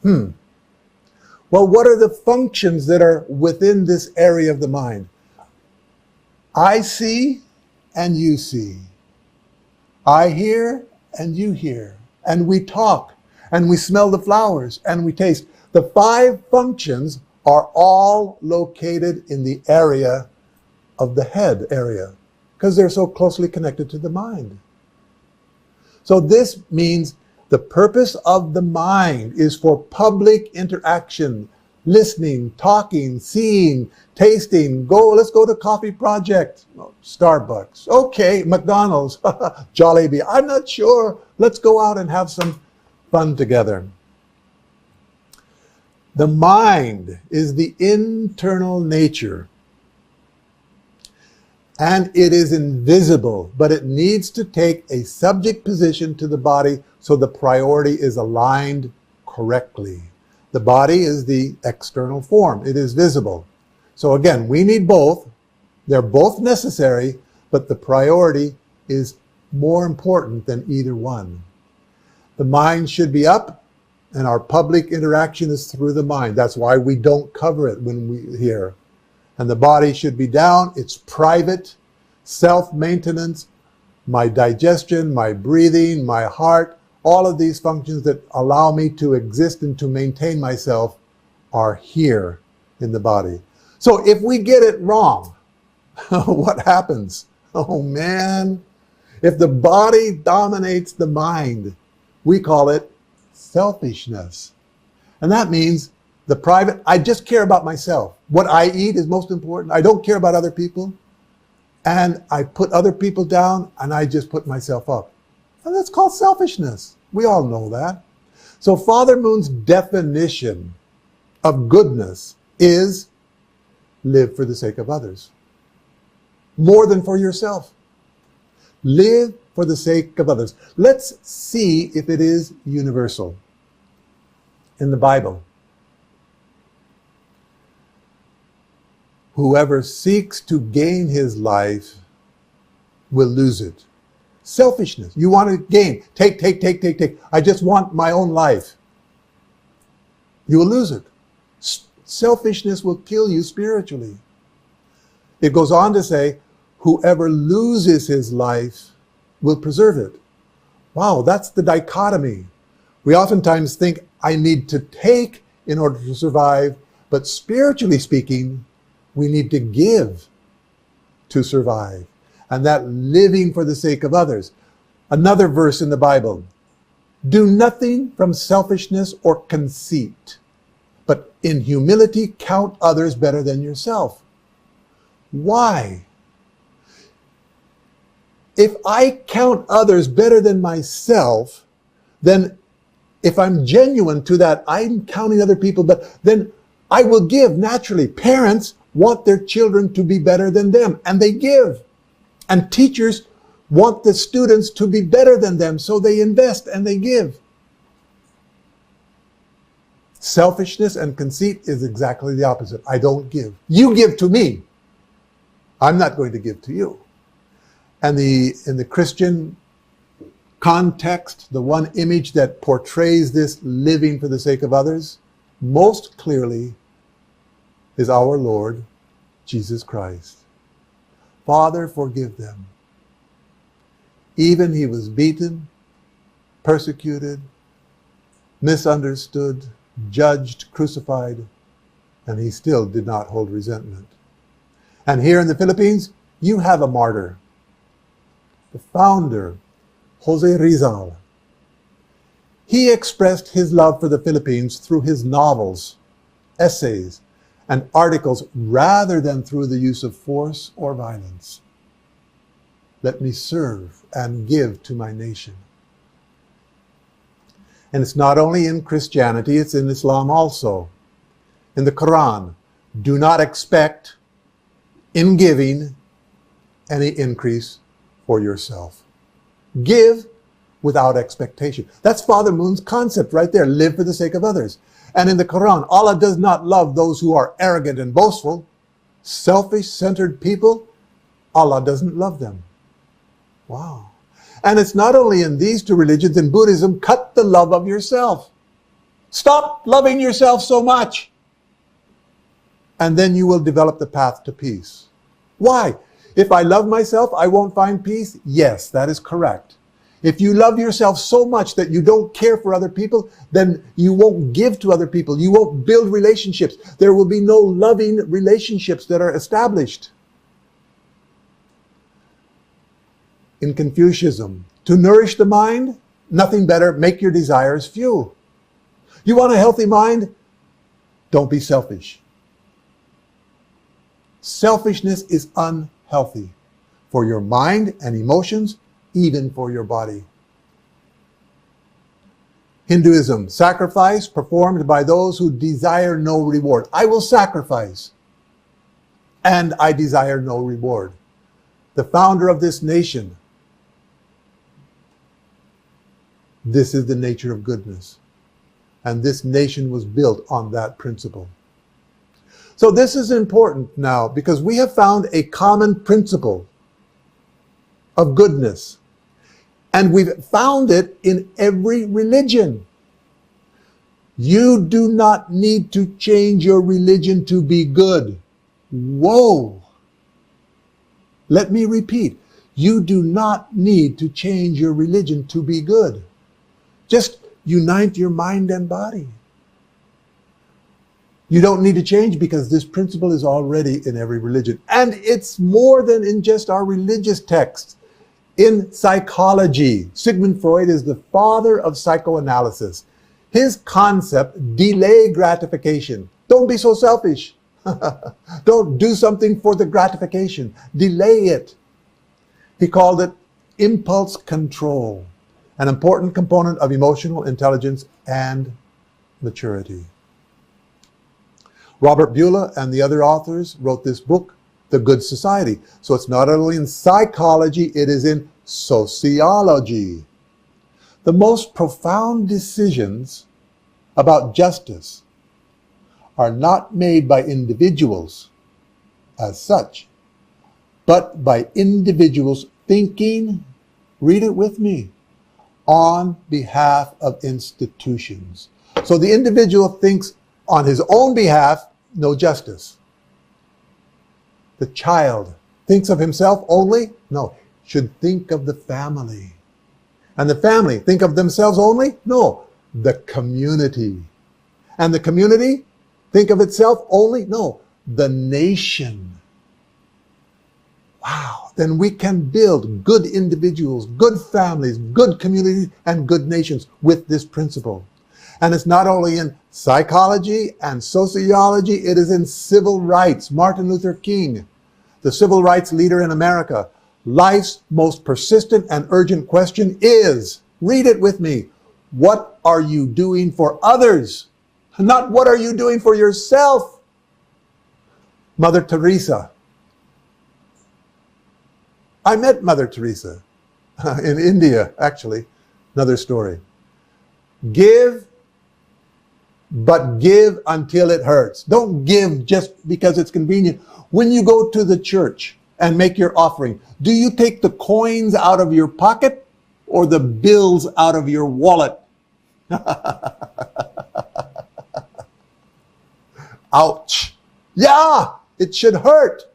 Well, what are the functions that are within this area of the mind? I see and you see. I hear and you hear. And we talk and we smell the flowers and we taste. The 5 functions are all located in the area of the head area because they're so closely connected to the mind. So this means the purpose of the mind is for public interaction, listening, talking, seeing, tasting. Let's go to Coffee Project, Starbucks. Okay, McDonald's, Jollibee. I'm not sure. Let's go out and have some fun together. The mind is the internal nature. And it is invisible, but it needs to take a subject position to the body so the priority is aligned correctly. The body is the external form. It is visible. So again, we need both. They're both necessary, but the priority is more important than either one. The mind should be up, and our public interaction is through the mind. That's why we don't cover it when we hear. And the body should be down. It's private, self-maintenance, my digestion, my breathing, my heart, all of these functions that allow me to exist and to maintain myself are here in the body. So if we get it wrong, what happens? Oh man, if the body dominates the mind, we call it selfishness. And that means the private, I just care about myself. What I eat is most important. I don't care about other people. And I put other people down and I just put myself up. And that's called selfishness. We all know that. So Father Moon's definition of goodness is live for the sake of others. More than for yourself. Live for the sake of others. Let's see if it is universal in the Bible. Whoever seeks to gain his life will lose it. Selfishness. You want to gain. Take. I just want my own life. You will lose it. Selfishness will kill you spiritually. It goes on to say, whoever loses his life will preserve it. Wow, that's the dichotomy. We oftentimes think I need to take in order to survive, but spiritually speaking, we need to give to survive. And that living for the sake of others. Another verse in the Bible, do nothing from selfishness or conceit, but in humility count others better than yourself. Why? If I count others better than myself, then if I'm genuine to that, I'm counting other people, but then I will give naturally. Parents want their children to be better than them, and they give. And teachers want the students to be better than them, so they invest and they give. Selfishness and conceit is exactly the opposite. I don't give. You give to me. I'm not going to give to you. And in the Christian context, the one image that portrays this living for the sake of others most clearly is our Lord Jesus Christ. Father, forgive them. Even he was beaten, persecuted, misunderstood, judged, crucified, and he still did not hold resentment. And here in the Philippines, you have a martyr, the founder, Jose Rizal. He expressed his love for the Philippines through his novels, essays, and articles rather than through the use of force or violence. Let me serve and give to my nation. And it's not only in Christianity, it's in Islam also. In the Quran, do not expect in giving any increase for yourself. Give without expectation. That's Father Moon's concept right there. Live for the sake of others. And in the Quran, Allah does not love those who are arrogant and boastful, selfish-centered people. Allah doesn't love them. Wow. And it's not only in these two religions. In Buddhism, cut the love of yourself. Stop loving yourself so much. And then you will develop the path to peace. Why? If I love myself, I won't find peace? Yes, that is correct. If you love yourself so much that you don't care for other people, then you won't give to other people. You won't build relationships. There will be no loving relationships that are established. In Confucianism, to nourish the mind, nothing better, make your desires few. You want a healthy mind? Don't be selfish. Selfishness is unhealthy for your mind and emotions, even for your body. Hinduism, sacrifice performed by those who desire no reward. I will sacrifice, and I desire no reward. The founder of this nation, this is the nature of goodness. And this nation was built on that principle. So this is important now because we have found a common principle of goodness. And we've found it in every religion. You do not need to change your religion to be good. Whoa! Let me repeat. You do not need to change your religion to be good. Just unite your mind and body. You don't need to change because this principle is already in every religion. And it's more than in just our religious texts. In psychology, Sigmund Freud is the father of psychoanalysis. His concept, delay gratification. Don't be so selfish. Don't do something for the gratification. Delay it. He called it impulse control, an important component of emotional intelligence and maturity. Robert Beulah and the other authors wrote this book, The Good Society. So it's not only in psychology, it is in sociology. The most profound decisions about justice are not made by individuals as such, but by individuals thinking Read it with me. On behalf of institutions. So the individual thinks on his own behalf, no justice. The child thinks of himself only? No, should think of the family. And the family think of themselves only? No, the community. And the community think of itself only? No, the nation. Wow, then we can build good individuals, good families, good communities, and good nations with this principle. And it's not only in psychology and sociology, it is in civil rights. Martin Luther King, the civil rights leader in America, life's most persistent and urgent question is, read it with me, what are you doing for others? Not what are you doing for yourself? Mother Teresa. I met Mother Teresa in India, actually. Another story. Give, but give until it hurts. Don't give just because it's convenient. When you go to the church and make your offering, do you take the coins out of your pocket or the bills out of your wallet? Ouch. Yeah, it should hurt.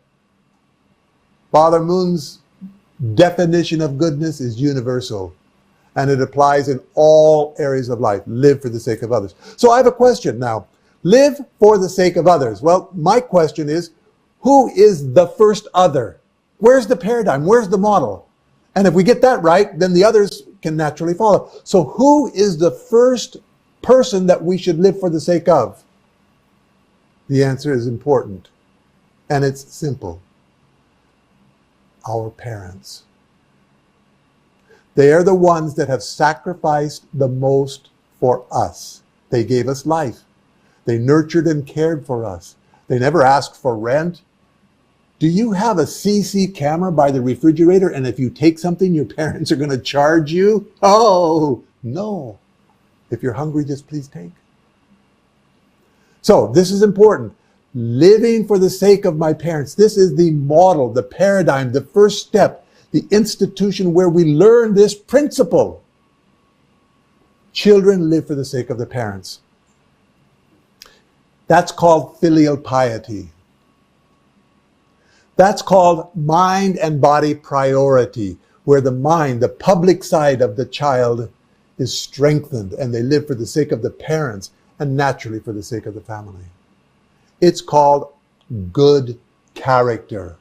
Father Moon's definition of goodness is universal, and it applies in all areas of life. Live for the sake of others. So I have a question now. Live for the sake of others. Well, my question is, who is the first other? Where's the paradigm? Where's the model? And if we get that right, then the others can naturally follow. So who is the first person that we should live for the sake of? The answer is important, and it's simple. Our parents. They are the ones that have sacrificed the most for us. They gave us life. They nurtured and cared for us. They never asked for rent. Do you have a CC camera by the refrigerator, and if you take something, your parents are going to charge you? Oh, no. If you're hungry, just please take. So this is important. Living for the sake of my parents. This is the model, the paradigm, the first step, the institution where we learn this principle. Children live for the sake of their parents. That's called filial piety. That's called mind and body priority, where the mind, the public side of the child is strengthened, and they live for the sake of the parents and naturally for the sake of the family. It's called good character.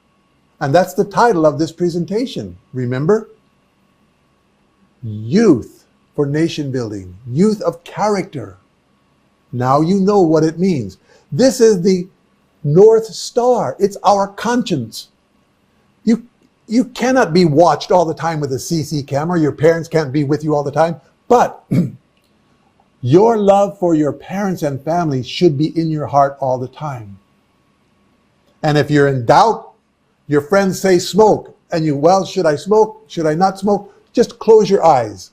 And that's the title of this presentation. Remember? Youth for nation building. Youth of character. Now you know what it means. This is the North Star. It's our conscience. You cannot be watched all the time with a CC camera. Your parents can't be with you all the time. But your love for your parents and family should be in your heart all the time. And if you're in doubt, your friends say smoke, and you, well, should I smoke? Should I not smoke? Just close your eyes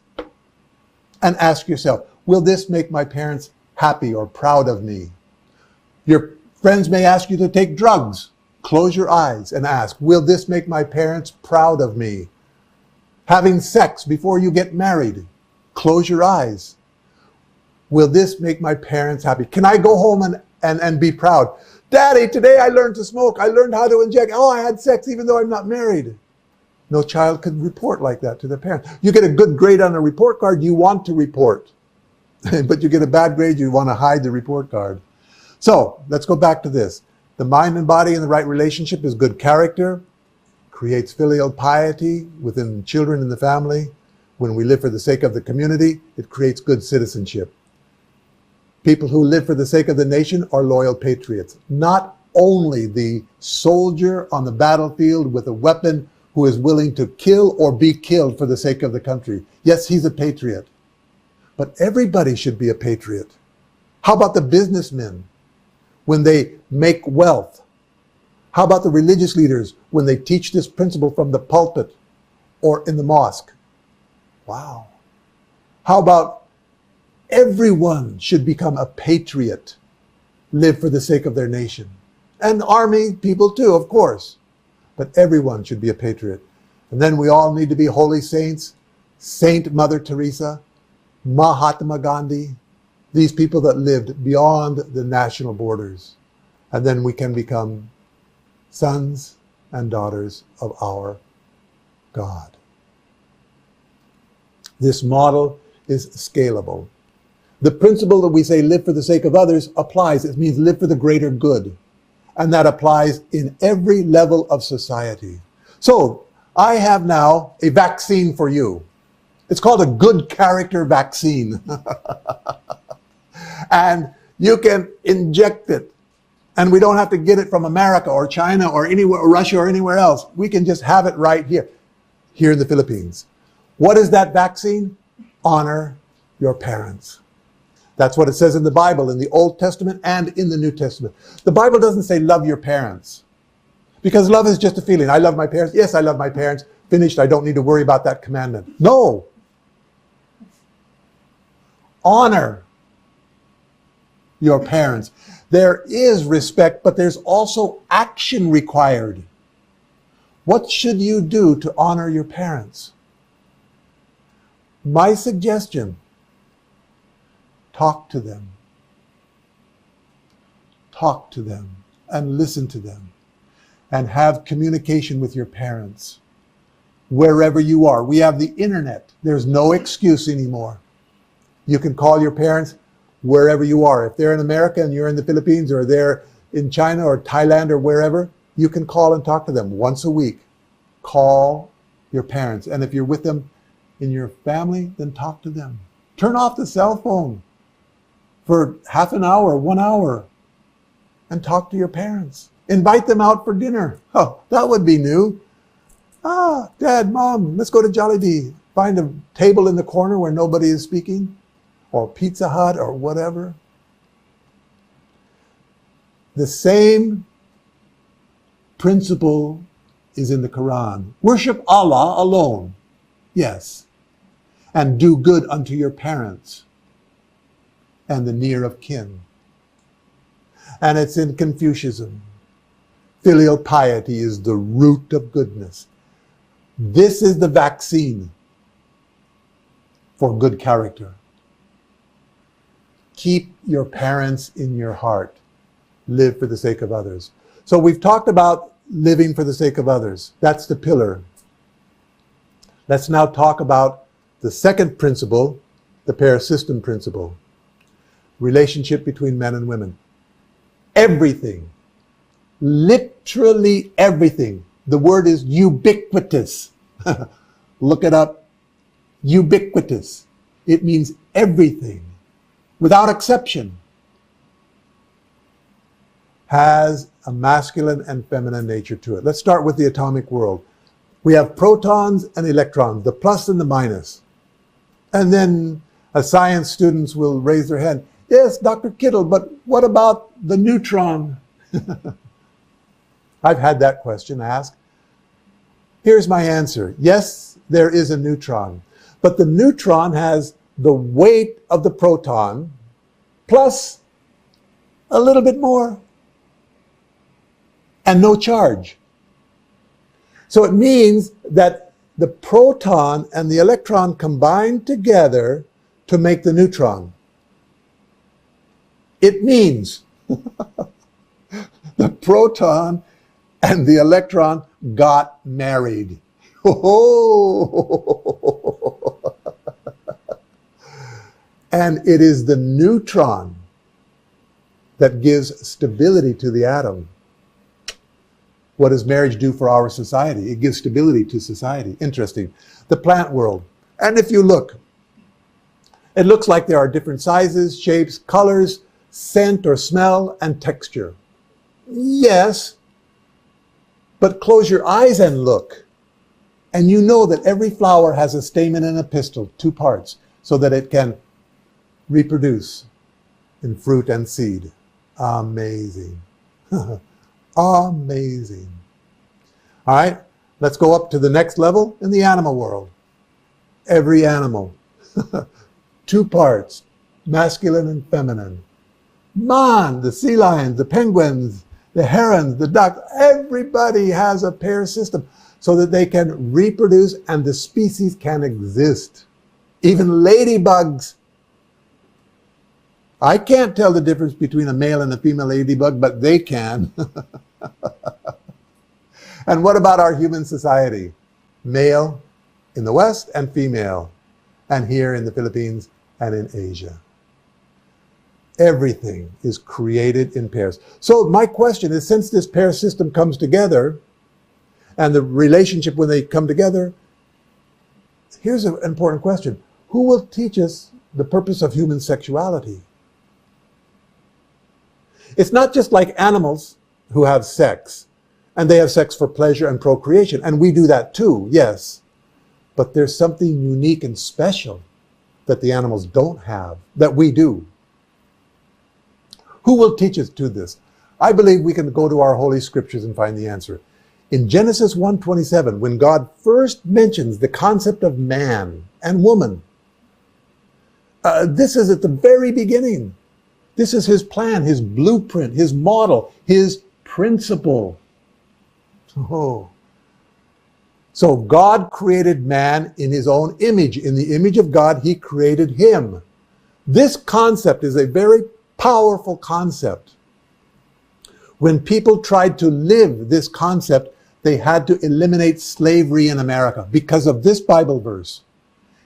and ask yourself, will this make my parents happy or proud of me? Your friends may ask you to take drugs. Close your eyes and ask, will this make my parents proud of me? Having sex before you get married. Close your eyes. Will this make my parents happy? Can I go home and be proud? Daddy, today I learned to smoke. I learned how to inject. Oh, I had sex even though I'm not married. No child could report like that to their parents. You get a good grade on a report card, you want to report. But you get a bad grade, you want to hide the report card. So let's go back to this. The mind and body in the right relationship is good character, creates filial piety within children in the family. When we live for the sake of the community, it creates good citizenship. People who live for the sake of the nation are loyal patriots. Not only the soldier on the battlefield with a weapon who is willing to kill or be killed for the sake of the country. Yes, he's a patriot. But everybody should be a patriot. How about the businessmen when they make wealth? How about the religious leaders when they teach this principle from the pulpit or in the mosque? Wow. How about everyone should become a patriot, live for the sake of their nation. And army people too, of course. But everyone should be a patriot. And then we all need to be holy saints Saint Mother Teresa, Mahatma Gandhi, these people that lived beyond the national borders. And then we can become sons and daughters of our God. This model is scalable. The principle that we say live for the sake of others applies. It means live for the greater good. And that applies in every level of society. So I have now a vaccine for you. It's called a good character vaccine. And you can inject it. And we don't have to get it from America or China or anywhere, or Russia or anywhere else. We can just have it right here in the Philippines. What is that vaccine? Honor your parents. That's what it says in the Bible, in the Old Testament and in the New Testament. The Bible doesn't say love your parents, because love is just a feeling. I love my parents. Yes, I love my parents. Finished. I don't need to worry about that commandment. No. Honor your parents. There is respect, but there's also action required. What should you do to honor your parents? My suggestion, talk to them. Talk to them and listen to them and have communication with your parents wherever you are. We have the internet. There's no excuse anymore. You can call your parents wherever you are. If they're in America and you're in the Philippines, or they're in China or Thailand or wherever, you can call and talk to them once a week. Call your parents. And if you're with them in your family, then talk to them. Turn off the cell phone for half an hour, 1 hour, and talk to your parents. Invite them out for dinner. Oh, that would be new. Dad, Mom, let's go to Jollibee. Find a table in the corner where nobody is speaking, or Pizza Hut or whatever. The same principle is in the Quran. Worship Allah alone, yes, and do good unto your parents and the near of kin. And it's in Confucianism. Filial piety is the root of goodness. This is the vaccine for good character. Keep your parents in your heart. Live for the sake of others. So we've talked about living for the sake of others. That's the pillar. Let's now talk about the second principle, the pair system principle. Relationship between men and women. Everything, literally everything. The word is ubiquitous. Look it up. Ubiquitous. It means everything, without exception, has a masculine and feminine nature to it. Let's start with the atomic world. We have protons and electrons, the plus and the minus. And then science students will raise their hand. Yes, Dr. Kittle, but what about the neutron? I've had that question asked. Here's my answer. Yes, there is a neutron, but the neutron has the weight of the proton plus a little bit more and no charge. So it means that the proton and the electron combine together to make the neutron. It means the proton and the electron got married. And it is the neutron that gives stability to the atom. What does marriage do for our society? It gives stability to society. Interesting. The plant world. And if you look, it looks like there are different sizes, shapes, colors, scent or smell, and texture. Yes, but close your eyes and look, and you know that every flower has a stamen and a pistil, 2 parts, so that it can reproduce in fruit and seed. Amazing. Amazing. All right, let's go up to the next level in the animal world. Every animal, 2 parts, masculine and feminine. Man, the sea lions, the penguins, the herons, the ducks, everybody has a pair system. so that they can reproduce and the species can exist. Even ladybugs. I can't tell the difference between a male and a female ladybug, but they can. And what about our human society? Male in the West and female, and here in the Philippines and in Asia. Everything is created in pairs. So my question is, since this pair system comes together, and the relationship when they come together, here's an important question. Who will teach us the purpose of human sexuality? It's not just like animals who have sex, and they have sex for pleasure and procreation, and we do that too, yes. But there's something unique and special that the animals don't have, that we do. Who will teach us to this? I believe we can go to our Holy Scriptures and find the answer. In Genesis 1:27, when God first mentions the concept of man and woman, this is at the very beginning. This is his plan, his blueprint, his model, his principle. Oh. So God created man in his own image. In the image of God, he created him. This concept is a very powerful concept. When people tried to live this concept, they had to eliminate slavery in America because of this Bible verse.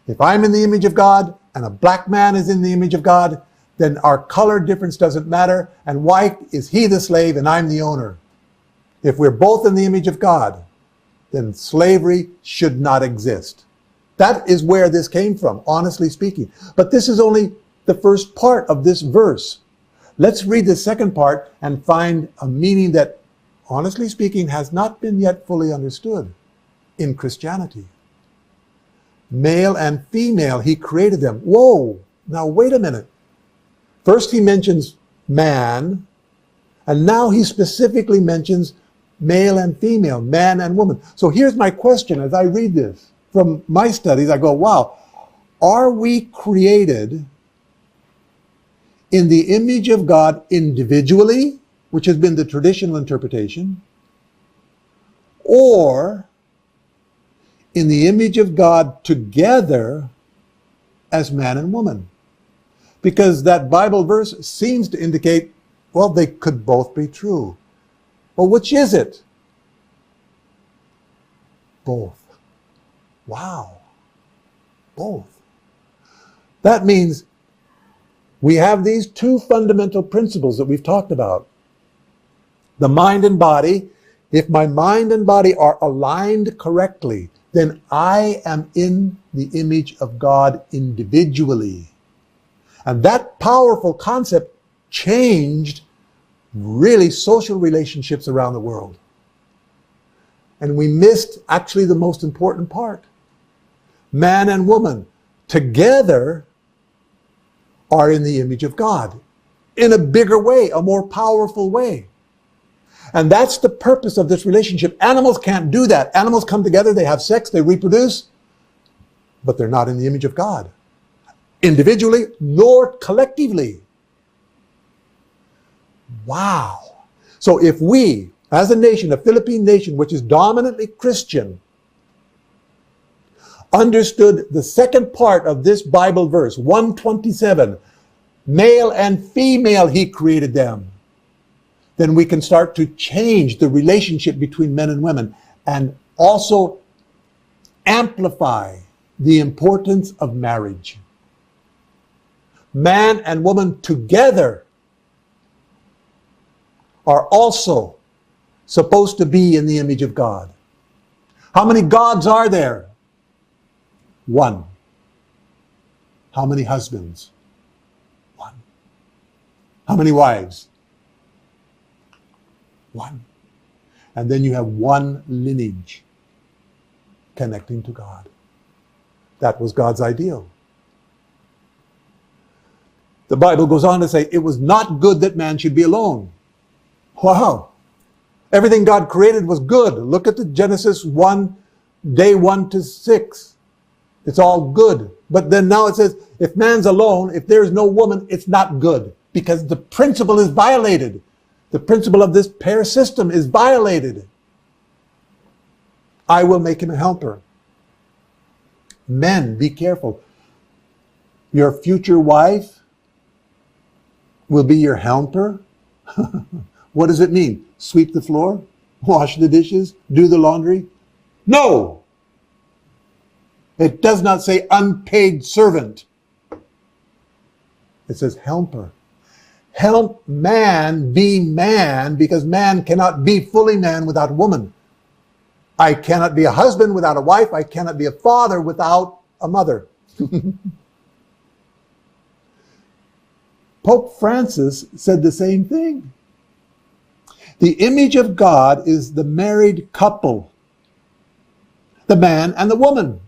If I'm in the image of God and a black man is in the image of God, then our color difference doesn't matter, and why is he the slave and I'm the owner? If we're both in the image of God, then slavery should not exist. That is where this came from, honestly speaking. But this is only the first part of this verse. Let's read the second part and find a meaning that, honestly speaking, has not been yet fully understood in Christianity. Male and female, he created them. Whoa, now wait a minute. First he mentions man, and now he specifically mentions male and female, man and woman. So here's my question as I read this. From my studies, I go, wow, are we created in the image of God individually, which has been the traditional interpretation, or in the image of God together as man and woman? Because that Bible verse seems to indicate, well, they could both be true. Well, which is it? Both. Wow. Both. That means we have these two fundamental principles that we've talked about. The mind and body. If my mind and body are aligned correctly, then I am in the image of God individually. And that powerful concept changed really social relationships around the world. And we missed actually the most important part. Man and woman together are in the image of God in a bigger way, a more powerful way. And that's the purpose of this relationship. Animals can't do that. Animals come together, they have sex, they reproduce, but they're not in the image of God. Individually, nor collectively. Wow. So if we, as a nation, a Philippine nation, which is dominantly Christian, understood the second part of this Bible verse, 1:27, male and female he created them, then we can start to change the relationship between men and women and also amplify the importance of marriage. Man and woman together are also supposed to be in the image of God. How many gods are there? One. How many husbands? One. How many wives? One. And then you have one lineage connecting to God. That was God's ideal. The Bible goes on to say, it was not good that man should be alone. Wow. Everything God created was good. Look at the Genesis 1, day 1 to 6. It's all good. But then now it says, if man's alone, if there's no woman, it's not good. Because the principle is violated. The principle of this pair system is violated. I will make him a helper. Men, be careful. Your future wife will be your helper? What does it mean? Sweep the floor? Wash the dishes? Do the laundry? No! It does not say unpaid servant. It says helper. Help man be man, because man cannot be fully man without woman. I cannot be a husband without a wife. I cannot be a father without a mother. Pope Francis said the same thing. The image of God is the married couple, the man and the woman.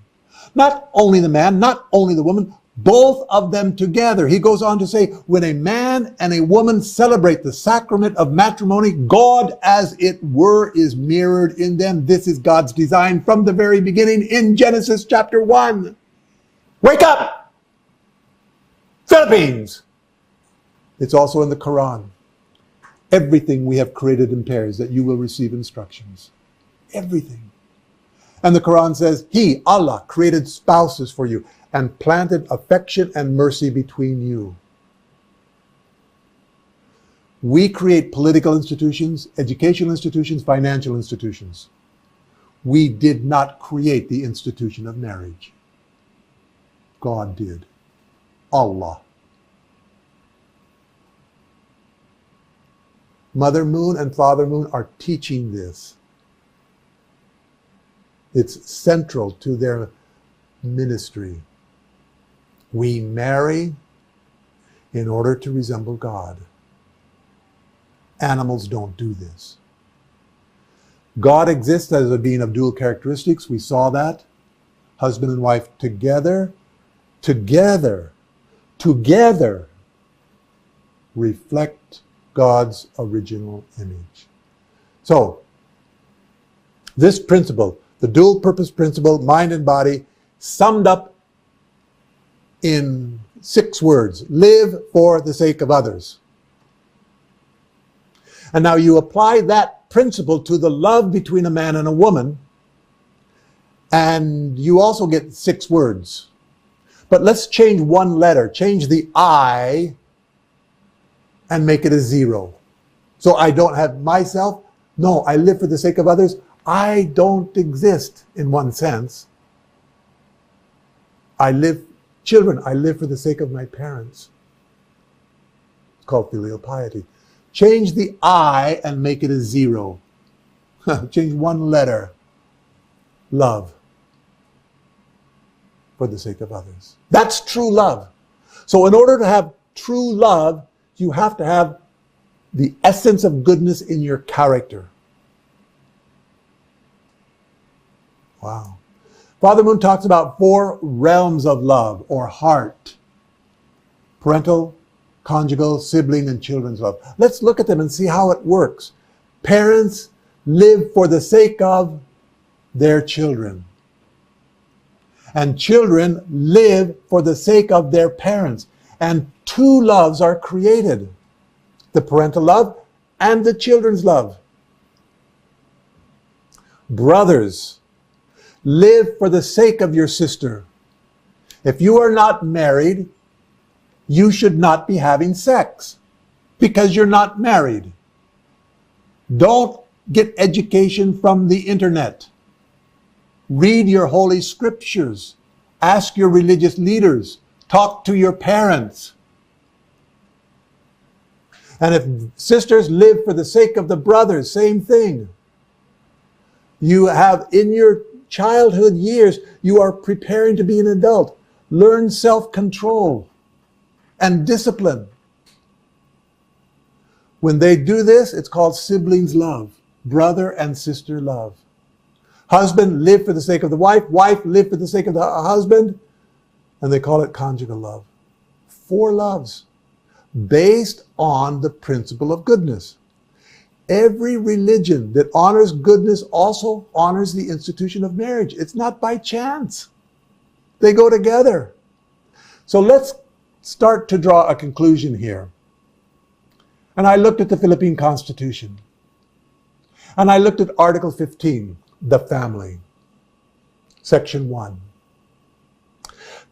Not only the man, not only the woman, both of them together. He goes on to say, when a man and a woman celebrate the sacrament of matrimony, God, as it were, is mirrored in them. This is God's design from the very beginning in Genesis chapter 1. Wake up! Philippines! It's also in the Quran. Everything we have created in pairs, that you will receive instructions. Everything. And the Quran says, He, Allah, created spouses for you and planted affection and mercy between you. We create political institutions, educational institutions, financial institutions. We did not create the institution of marriage. God did. Allah. Mother Moon and Father Moon are teaching this. It's central to their ministry. We marry in order to resemble God. Animals don't do this. God exists as a being of dual characteristics. We saw that. Husband and wife together reflect God's original image. So, this principle, the dual purpose principle, mind and body, summed up in 6 words: live for the sake of others. And now you apply that principle to the love between a man and a woman, and you also get 6 words. But let's change one letter, change the I, and make it a 0. So I don't have myself. No, I live for the sake of others. I don't exist in one sense. I live for the sake of my parents. It's called filial piety. Change the I and make it a 0. Change one letter. Love. For the sake of others. That's true love. So in order to have true love, you have to have the essence of goodness in your character. Wow. Father Moon talks about 4 realms of love, or heart. Parental, conjugal, sibling, and children's love. Let's look at them and see how it works. Parents live for the sake of their children. And children live for the sake of their parents. And 2 loves are created. The parental love and the children's love. Brothers, live for the sake of your sister. If you are not married, you should not be having sex because you're not married. Don't get education from the internet. Read your holy scriptures. Ask your religious leaders. Talk to your parents. And if sisters live for the sake of the brothers, same thing. You have in your childhood years, you are preparing to be an adult. Learn self-control and discipline. When they do this, it's called siblings love, brother and sister love. Husband, live for the sake of the wife. Wife, live for the sake of the husband. And they call it conjugal love. 4 loves based on the principle of goodness. Every religion that honors goodness also honors the institution of marriage. It's not by chance. They go together. So let's start to draw a conclusion here. And I looked at the Philippine Constitution. And I looked at Article 15, the family. Section 1.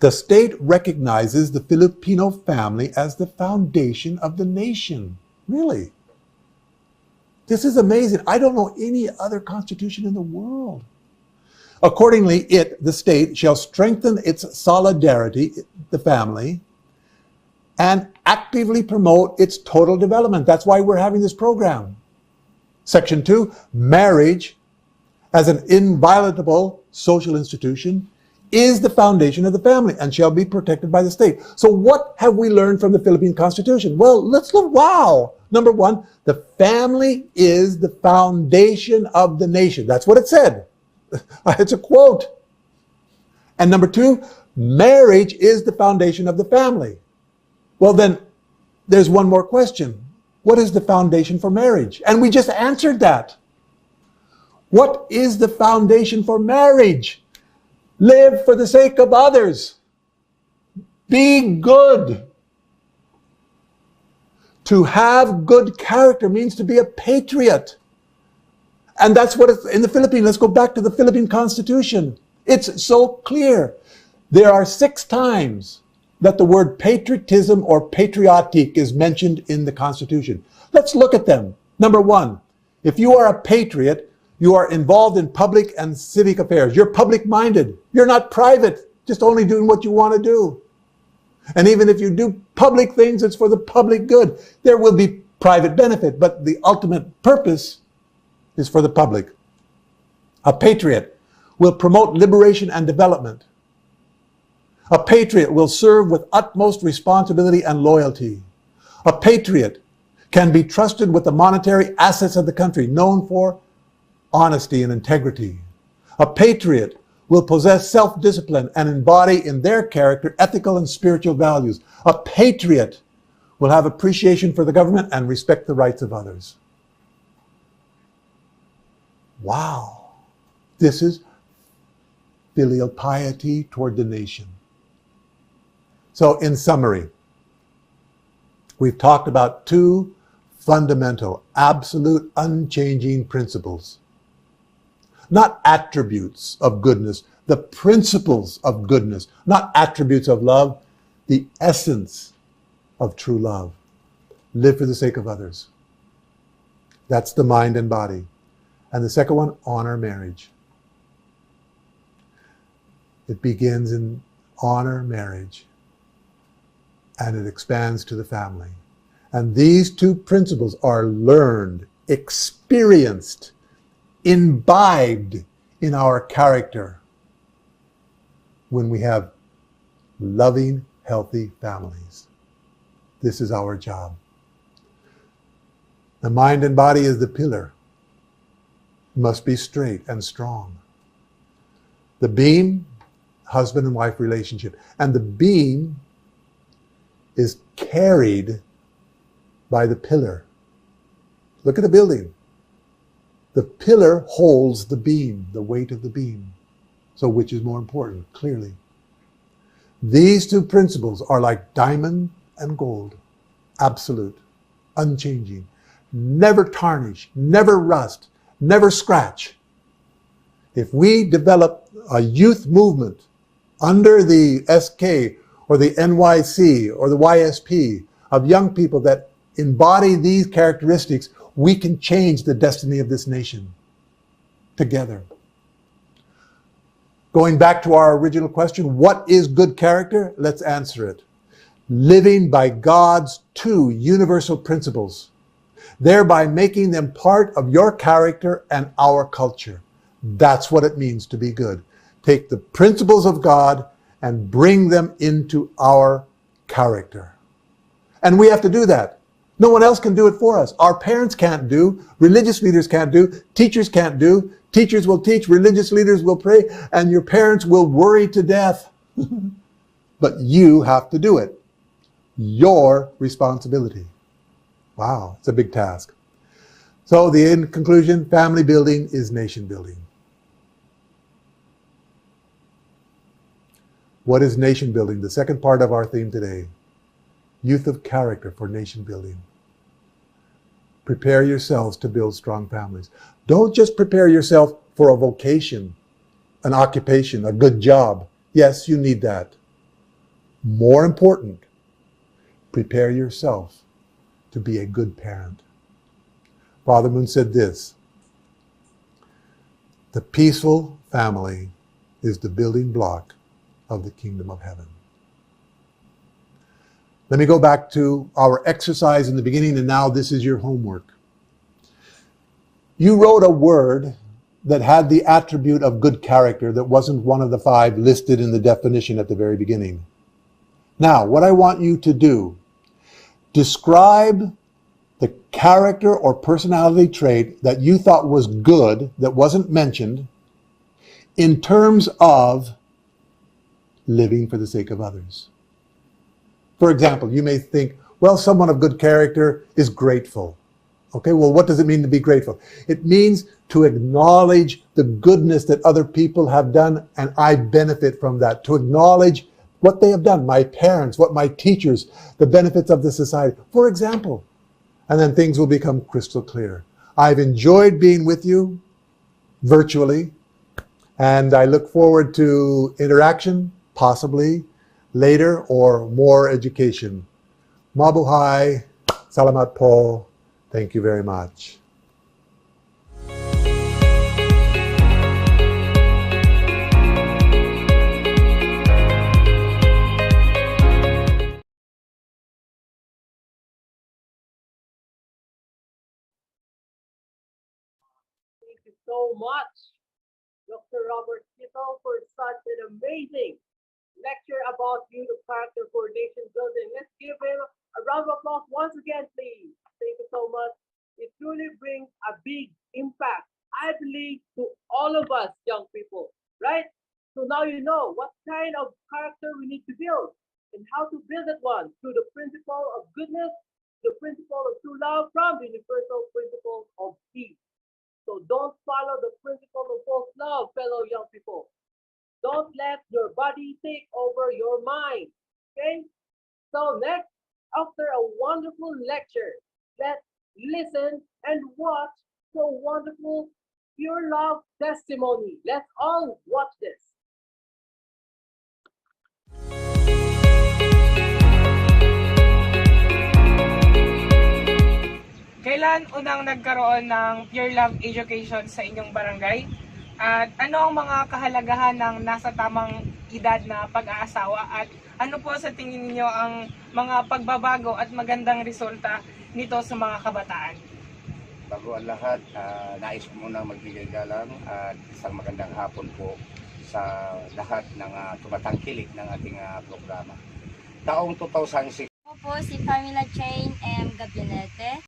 The state recognizes the Filipino family as the foundation of the nation. Really? This is amazing. I don't know any other constitution in the world. Accordingly, the state, shall strengthen its solidarity, the family, and actively promote its total development. That's why we're having this program. Section 2, marriage as an inviolable social institution is the foundation of the family and shall be protected by the state. So what have we learned from the Philippine Constitution? Well, let's look. Wow. Number 1, the family is the foundation of the nation. That's what it said. It's a quote. And number 2, marriage is the foundation of the family. Well, then there's one more question. What is the foundation for marriage? And we just answered that. What is the foundation for marriage? Live for the sake of others. Be good. To have good character means to be a patriot. And that's what it's in the Philippines. Let's go back to the Philippine Constitution. It's so clear. There are 6 times that the word patriotism or patriotic is mentioned in the Constitution. Let's look at them. Number 1, if you are a patriot, you are involved in public and civic affairs. You're public-minded. You're not private, just only doing what you want to do. And even if you do public things, it's for the public good. There will be private benefit, but the ultimate purpose is for the public. A patriot will promote liberation and development. A patriot will serve with utmost responsibility and loyalty. A patriot can be trusted with the monetary assets of the country, known for honesty and integrity. A patriot will possess self-discipline and embody in their character ethical and spiritual values. A patriot will have appreciation for the government and respect the rights of others. Wow. This is filial piety toward the nation. So in summary, we've talked about 2 fundamental, absolute, unchanging principles. Not attributes of goodness, the principles of goodness, not attributes of love, the essence of true love. Live for the sake of others. That's the mind and body. And the second one, honor marriage. It begins in honor marriage, and it expands to the family. And these 2 principles are learned, experienced, imbibed in our character when we have loving, healthy families. This is our job. The mind and body is the pillar. It must be straight and strong. The beam, husband and wife relationship. And the beam is carried by the pillar. Look at the building. The pillar holds the beam, the weight of the beam. So which is more important? Clearly. These 2 principles are like diamond and gold. Absolute, unchanging, never tarnish, never rust, never scratch. If we develop a youth movement under the SK or the NYC or the YSP of young people that embody these characteristics, we can change the destiny of this nation together. Going back to our original question, what is good character? Let's answer it. Living by God's 2 universal principles, thereby making them part of your character and our culture. That's what it means to be good. Take the principles of God and bring them into our character. And we have to do that. No one else can do it for us. Our parents can't do, religious leaders can't do, teachers can't do. Teachers will teach, religious leaders will pray, and your parents will worry to death. But you have to do it. Your responsibility. Wow, it's a big task. So in conclusion, family building is nation building. What is nation building? The second part of our theme today. Youth of character for nation building. Prepare yourselves to build strong families. Don't just prepare yourself for a vocation, an occupation, a good job. Yes, you need that. More important, prepare yourself to be a good parent. Father Moon said this: the peaceful family is the building block of the kingdom of heaven. Let me go back to our exercise in the beginning, and now this is your homework. You wrote a word that had the attribute of good character that wasn't one of the 5 listed in the definition at the very beginning. Now, what I want you to do, describe the character or personality trait that you thought was good, that wasn't mentioned, in terms of living for the sake of others. For example, you may think, well, someone of good character is grateful. Okay, well, what does it mean to be grateful? It means to acknowledge the goodness that other people have done, and I benefit from that. To acknowledge what they have done, my parents, what my teachers, the benefits of the society, for example. And then things will become crystal clear. I've enjoyed being with you virtually, and I look forward to interaction, possibly later, or more education. Mabuhay, salamat po. Thank you very much. Thank you so much, Dr. Robert Kito, for such an amazing lecture about beautiful character for nation building. Let's give him a round of applause once again, please. Thank you so much. It truly brings a big impact, I believe, to all of us young people, right? So now you know what kind of character we need to build and how to build that one through the principle of goodness, the principle of true love from the universal principle of peace. So don't follow the principle of false love, fellow young people. Don't let your body take over your mind. Okay? So next, after a wonderful lecture, let's listen and watch the wonderful pure love testimony. Let's all watch this. Kailan unang nagkaroon ng Pure Love Education sa inyong barangay? At ano ang mga kahalagahan ng nasa tamang edad na pag-aasawa? At ano po sa tingin ninyo ang mga pagbabago at magandang resulta nito sa mga kabataan? Bago ang lahat, nais ko muna magbigay galang at isang magandang hapon po sa lahat ng tumatangkilik ng ating programa. Taong 2006. Ako po si Pamela Chain M. Gabionete.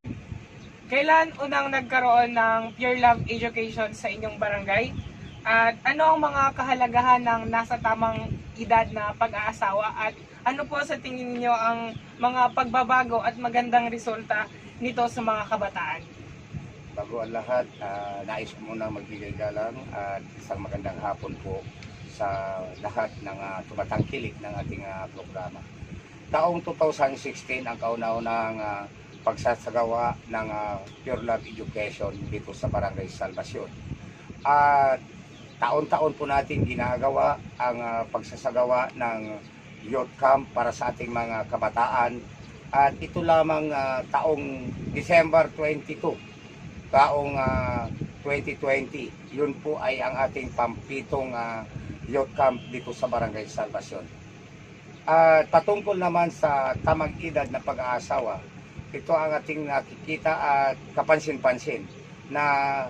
Kailan unang nagkaroon ng Pure Love Education sa inyong barangay? At ano ang mga kahalagahan ng nasa tamang edad na pag-aasawa? At ano po sa tingin niyo ang mga pagbabago at magandang resulta nito sa mga kabataan? Bago ang lahat, nais ko muna magbigay galang at isang magandang hapon po sa lahat ng tumatangkilik ng ating programa. Taong 2016 ang kauna-unang pagsasagawa ng Pure Love Education dito sa Barangay Salvacion. At taon-taon po natin ginagawa ang pagsasagawa ng youth camp para sa ating mga kabataan. At ito lamang taong December 22, taong 2020, yun po ay ang ating pampitong youth camp dito sa Barangay Salvacion. At patungkol naman sa tamang edad na pag-aasawa, ito ang ating nakikita at kapansin-pansin na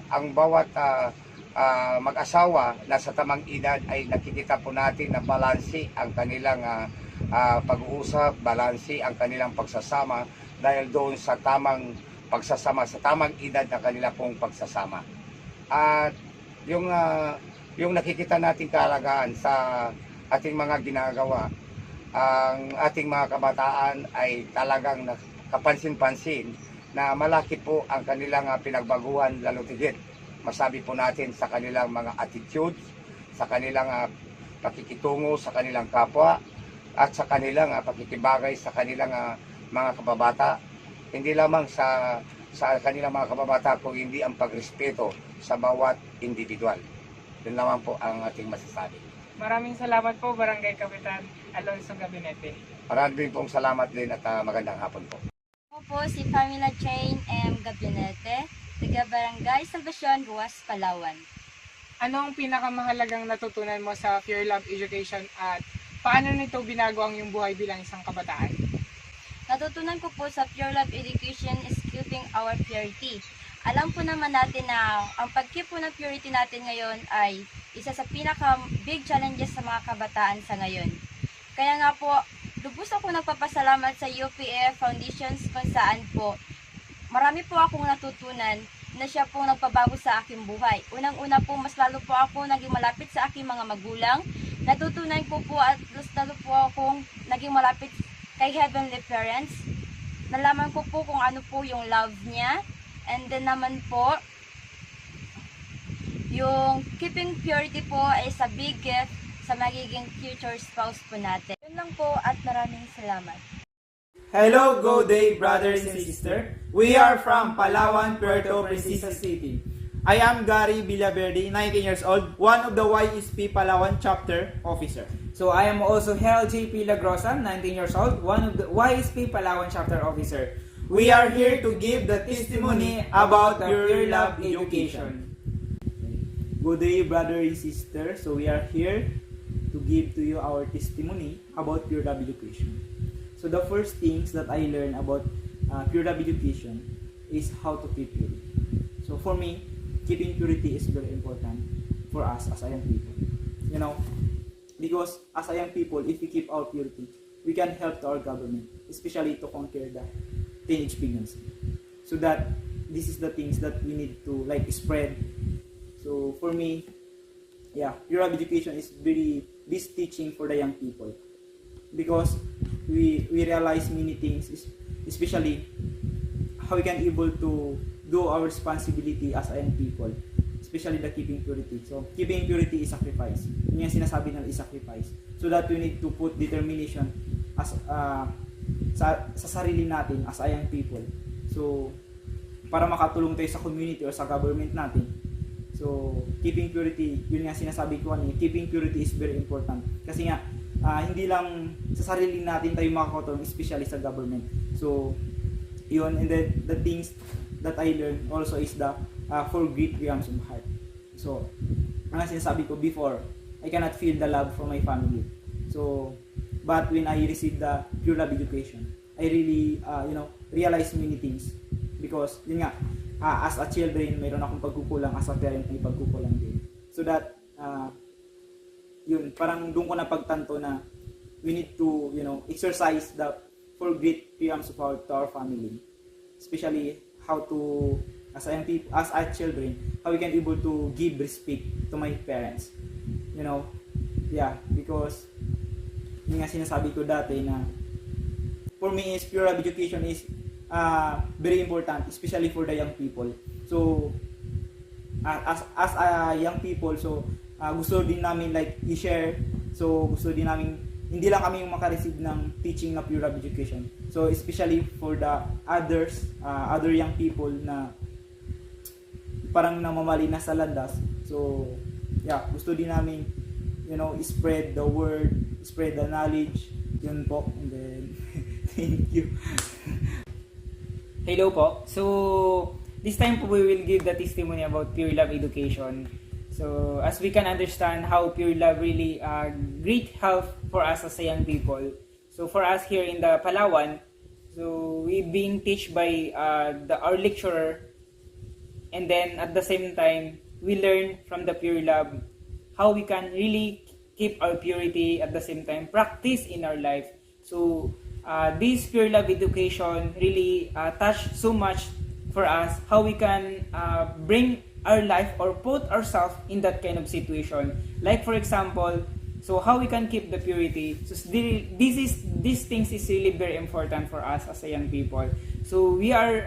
ang bawat mag-asawa na sa tamang edad ay nakikita po natin na balanse ang kanilang pag-uusap, balanse ang kanilang pagsasama dahil doon sa tamang pagsasama, sa tamang edad na kanila pong pagsasama. At yung nakikita natin kahalagahan sa ating mga ginagawa, ang ating mga kabataan ay talagang kapansin-pansin na malaki po ang kanilang pinagbaguhan, lalo tigit. Masabi po natin sa kanilang mga attitudes, sa kanilang pakikitungo sa kanilang kapwa, at sa kanilang pakikibagay sa kanilang mga kababata. Hindi lamang sa kanilang mga kababata, kung hindi ang pagrespeto sa bawat individual. Yun naman po ang ating masasabi. Maraming salamat po, Barangay Kapitan Alonso Gabinete. Maraming pong salamat din at magandang hapon po. Ako po si Pamela Jane M. Gabinete, taga Barangay Salvacion, Ruas, Palawan. Anong pinakamahalagang natutunan mo sa Pure Love Education at paano nito binago ang iyong buhay bilang isang kabataan? Natutunan ko po sa Pure Love Education is keeping our purity. Alam po naman natin na ang pag-keep po ng purity natin ngayon ay isa sa pinaka-big challenges sa mga kabataan sa ngayon. Kaya nga po, lubos ako nagpapasalamat sa UPF Foundations kung saan po marami po akong natutunan na siya po nagpabago sa aking buhay. Unang-una po, mas lalo po ako naging malapit sa aking mga magulang. Natutunan ko po at mas lalo po akong naging malapit kay Heavenly Parents. Nalaman ko po kung ano po yung love niya. And then naman po, yung keeping purity po is a big gift sa magiging future spouse po natin. Yun lang po at maraming salamat. Hello, Go Day brothers and sisters. We are from Palawan, Puerto Princesa City. I am Gary Villaverde, 19 years old, one of the YSP Palawan chapter officer. So I am also Hel JP Lagrosa, 19 years old, one of the YSP Palawan chapter officer. We are here to give the testimony about the Pure Love Education. Good day, brother and sister. So we are here to give to you our testimony about Pure Love Education. So the first things that I learned about Pure Love Education is how to keep purity. So for me, keeping purity is very important for us as a young people. You know, because as a young people, if we keep our purity, we can help to our government, especially to conquer the teenage pregnancy. So that this is the things that we need to like spread. So for me, yeah, Pure Love Education is very this teaching for the young people, because we realize many things, especially how we can able to do our responsibility as a young people, especially the keeping purity. So keeping purity is sacrifice. Yun yung sinasabi nila is sacrifice. So that we need to put determination as sa sarili natin as a young people. So para makatulong tayo sa community or sa government natin. So keeping purity, yun nga sinasabi ko kanina, keeping purity is very important. Kasi nga hindi lang sa sarili natin tayo makakatulong, especially sa government. So yun, and then the things that I learned also is the for great realms of heart. So ang sinasabi ko before, I cannot feel the love from my family. So but when I received the Pure Love Education, I really realized many things, because yun nga, as a children, mayroon akong pagkukulang, as a parent may pagkukulang din. So that yun, parang doon ko na pagtanto na we need to exercise the for great realms of heart to our family, especially how to as a children, how we can able to give respect to my parents. Because yung nga sinasabi ko dati na for me is Pure Love Education is very important, especially for the young people. So as a young people, so gusto din namin like i-share, so gusto din namin hindi lang kami yung makareceive ng teaching na Pure Love Education. So especially for the other young people na parang namamali na sa landas. So gusto din namin spread the word, spread the knowledge. Yun po. And then thank you. Hello po. So this time po we will give the testimony about Pure Love Education. So as we can understand how Pure Love really great help for us as a young people. So for us here in the Palawan, so we being taught by our lecturer, and then at the same time we learn from the Pure Love how we can really keep our purity, at the same time practice in our life. So this Pure Love Education really touched so much for us how we can bring our life or put ourselves in that kind of situation. Like for example, so how we can keep the purity. So these things is really very important for us as a young people. So we are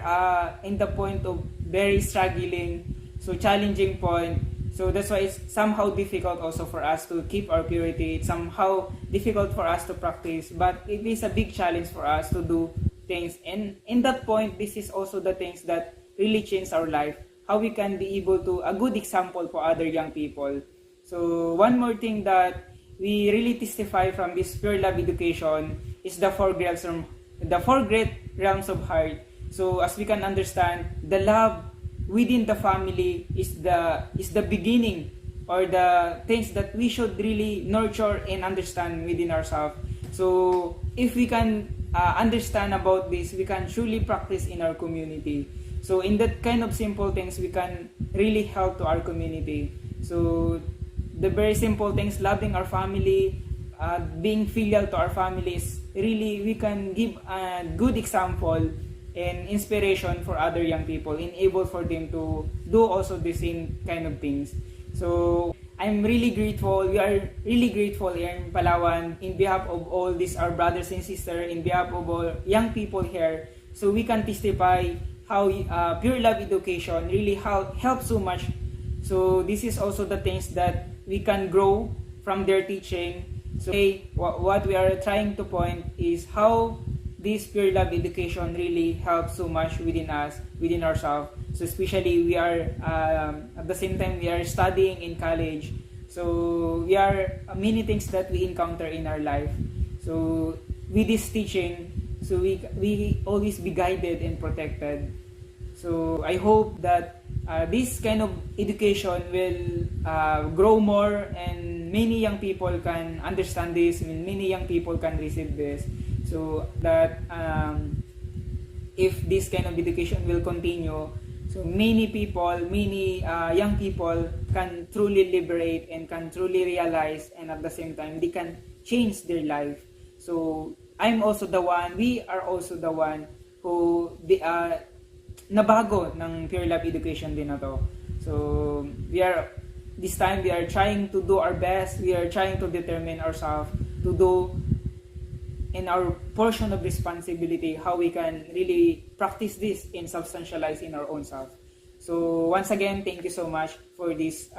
in the point of very struggling, so challenging point. So that's why it's somehow difficult also for us to keep our purity. It's somehow difficult for us to practice, but it is a big challenge for us to do things. And in that point, this is also the things that really change our life. How we can be able to a good example for other young people. So one more thing that we really testify from this Pure Love education is the four great realms of heart. So as we can understand, the love within the family is the beginning, or the things that we should really nurture and understand within ourselves. So if we can understand about this, we can truly practice in our community. So in that kind of simple things, we can really help to our community. So the very simple things, loving our family, being filial to our families, really we can give a good example and inspiration for other young people, enable for them to do also the same kind of things. So I'm really grateful. We are really grateful here in Palawan in behalf of all these our brothers and sisters, in behalf of all young people here. So we can testify how Pure Love education really helps so much. So this is also the things that we can grow from their teaching. So what we are trying to point is how this Pure Love education really helps so much within us, within ourselves. So especially we are, at the same time, we are studying in college. So we are many things that we encounter in our life. So with this teaching, so we always be guided and protected. So I hope that this kind of education will grow more, and many young people can understand this, and many young people can receive this. So that if this kind of education will continue, so many people, many young people can truly liberate and can truly realize, and at the same time they can change their life. So I'm also the one, we are also the one who nabago ng Pure Love education din na to. So this time we are trying to do our best, we are trying to determine ourselves to do in our portion of responsibility how we can really practice this and substantialize in our own self. So once again, thank you so much for this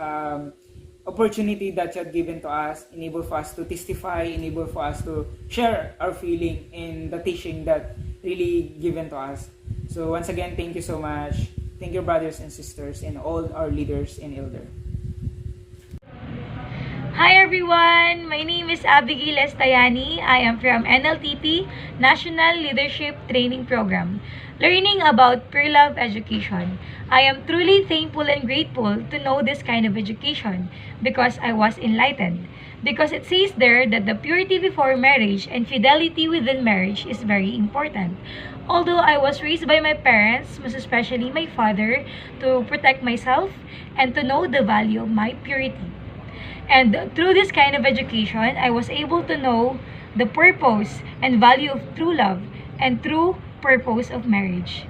opportunity that you have given to us, enable for us to testify, enable for us to share our feeling in the teaching that really given to us. So once again, thank you so much. Thank you, brothers and sisters, and all our leaders and elders. Hi everyone! My name is Abigail Estayani. I am from NLTP, National Leadership Training Program, learning about Pure Love education. I am truly thankful and grateful to know this kind of education because I was enlightened. Because it says there that the purity before marriage and fidelity within marriage is very important. Although I was raised by my parents, most especially my father, to protect myself and to know the value of my purity. And through this kind of education, I was able to know the purpose and value of true love and true purpose of marriage.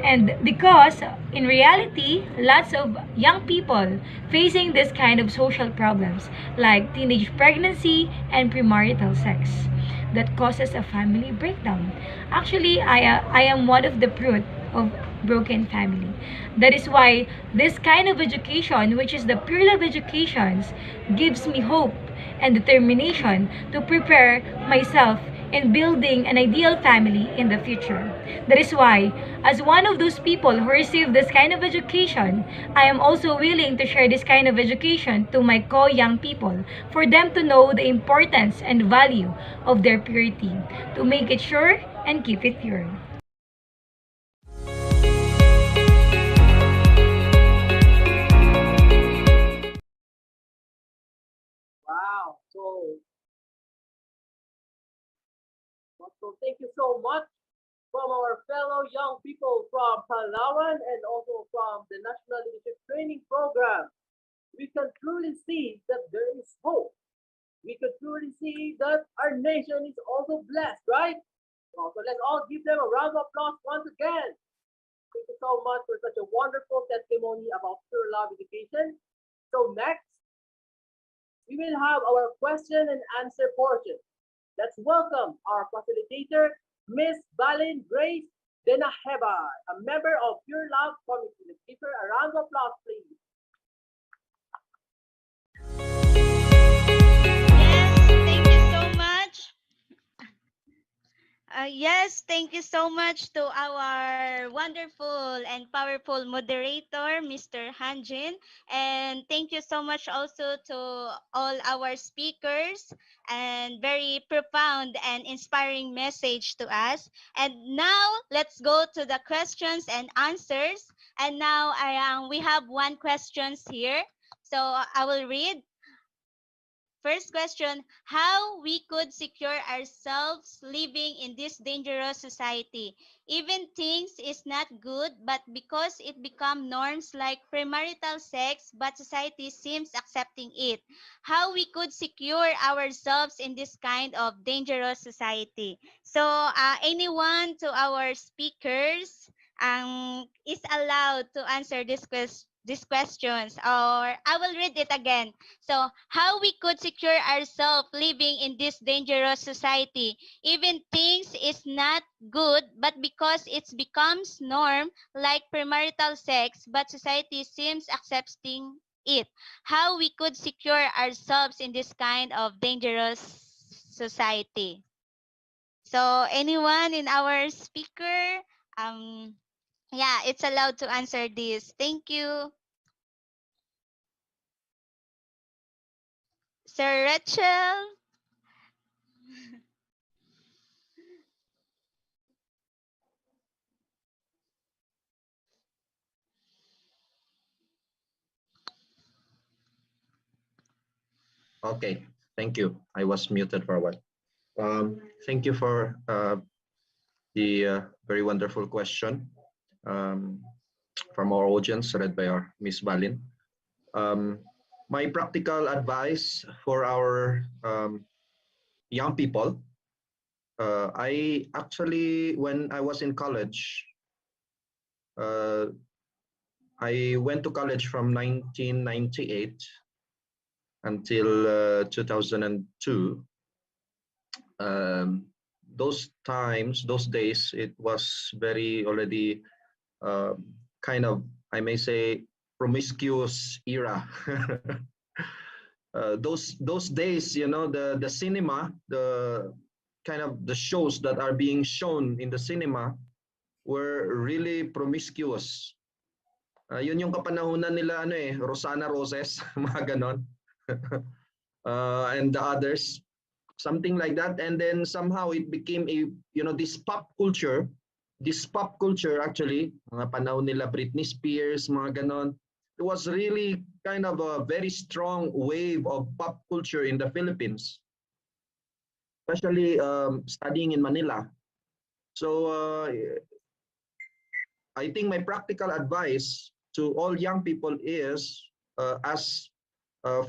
And because in reality, lots of young people facing this kind of social problems like teenage pregnancy and premarital sex that causes a family breakdown. Actually, I am one of the fruit of broken family. That is why this kind of education, which is the Pure Love educations, gives me hope and determination to prepare myself in building an ideal family in the future. That is why, as one of those people who receive this kind of education, I am also willing to share this kind of education to my co-young people for them to know the importance and value of their purity, to make it sure and keep it pure. Wow. So thank you so much from our fellow young people from Palawan and also from the National Leadership Training Program. We can truly see that there is hope. We can truly see that our nation is also blessed, right? So let's all give them a round of applause once again. Thank you so much for such a wonderful testimony about Pure Love education. So next, we will have our question and answer portion. Let's welcome our facilitator, Miss Balin Grace Denaheba, a member of Pure Love Committee. Let's give her a round of applause, please. Yes, thank you so much. Yes, thank you so much to our wonderful and powerful moderator, Mr. Hanjin. And thank you so much also to all our speakers and very profound and inspiring message to us. And now let's go to the questions and answers. And now we have one questions here. So I will read. First question, how we could secure ourselves living in this dangerous society. Even things is not good, but because it become norms like premarital sex, but society seems accepting it. How we could secure ourselves in this kind of dangerous society. So anyone to our speakers is allowed to answer these questions, or I will read it again. So, how we could secure ourselves living in this dangerous society, even things is not good, but because it becomes norm, like premarital sex, but society seems accepting it. How we could secure ourselves in this kind of dangerous society. So, anyone in our speaker, yeah, it's allowed to answer this. Thank you. Sir Rachel? Okay, thank you. I was muted for a while. Thank you for the very wonderful question from our audience, read by our Miss Balin. My practical advice for our young people, I actually, when I was in college, I went to college from 1998 until 2002. Those times, those days, it was very already kind of, I may say, promiscuous era. Those days, you know, the cinema, the kind of the shows that are being shown in the cinema were really promiscuous. Yun yung kapanahunan nila, ano eh, Rosana Roses, mga ganon. And the others, something like that. And then somehow it became a, you know, this pop culture actually, mga panahon nila Britney Spears, mga ganon. It was really kind of a very strong wave of pop culture in the Philippines, especially studying in Manila. So I think my practical advice to all young people is,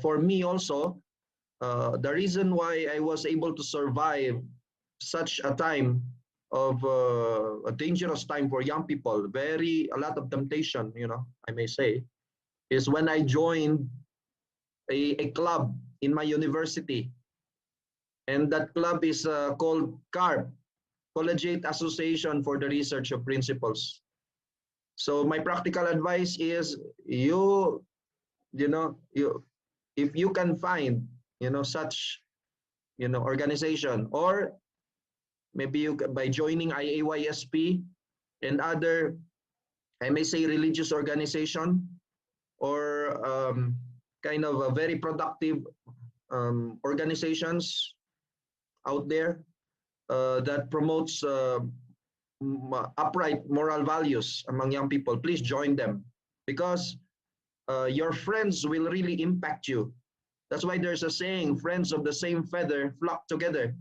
for me also, the reason why I was able to survive such a time of a dangerous time for young people, a lot of temptation, you know, I may say, is when I joined a club in my university. And that club is called CARP, Collegiate Association for the Research of Principles. So my practical advice is if you can find, you know, such, you know, organization, or maybe you by joining IAYSP and other, I may say, religious organization, or kind of a very productive organizations out there that promotes upright moral values among young people, please join them, because your friends will really impact you. That's why there's a saying, friends of the same feather flock together.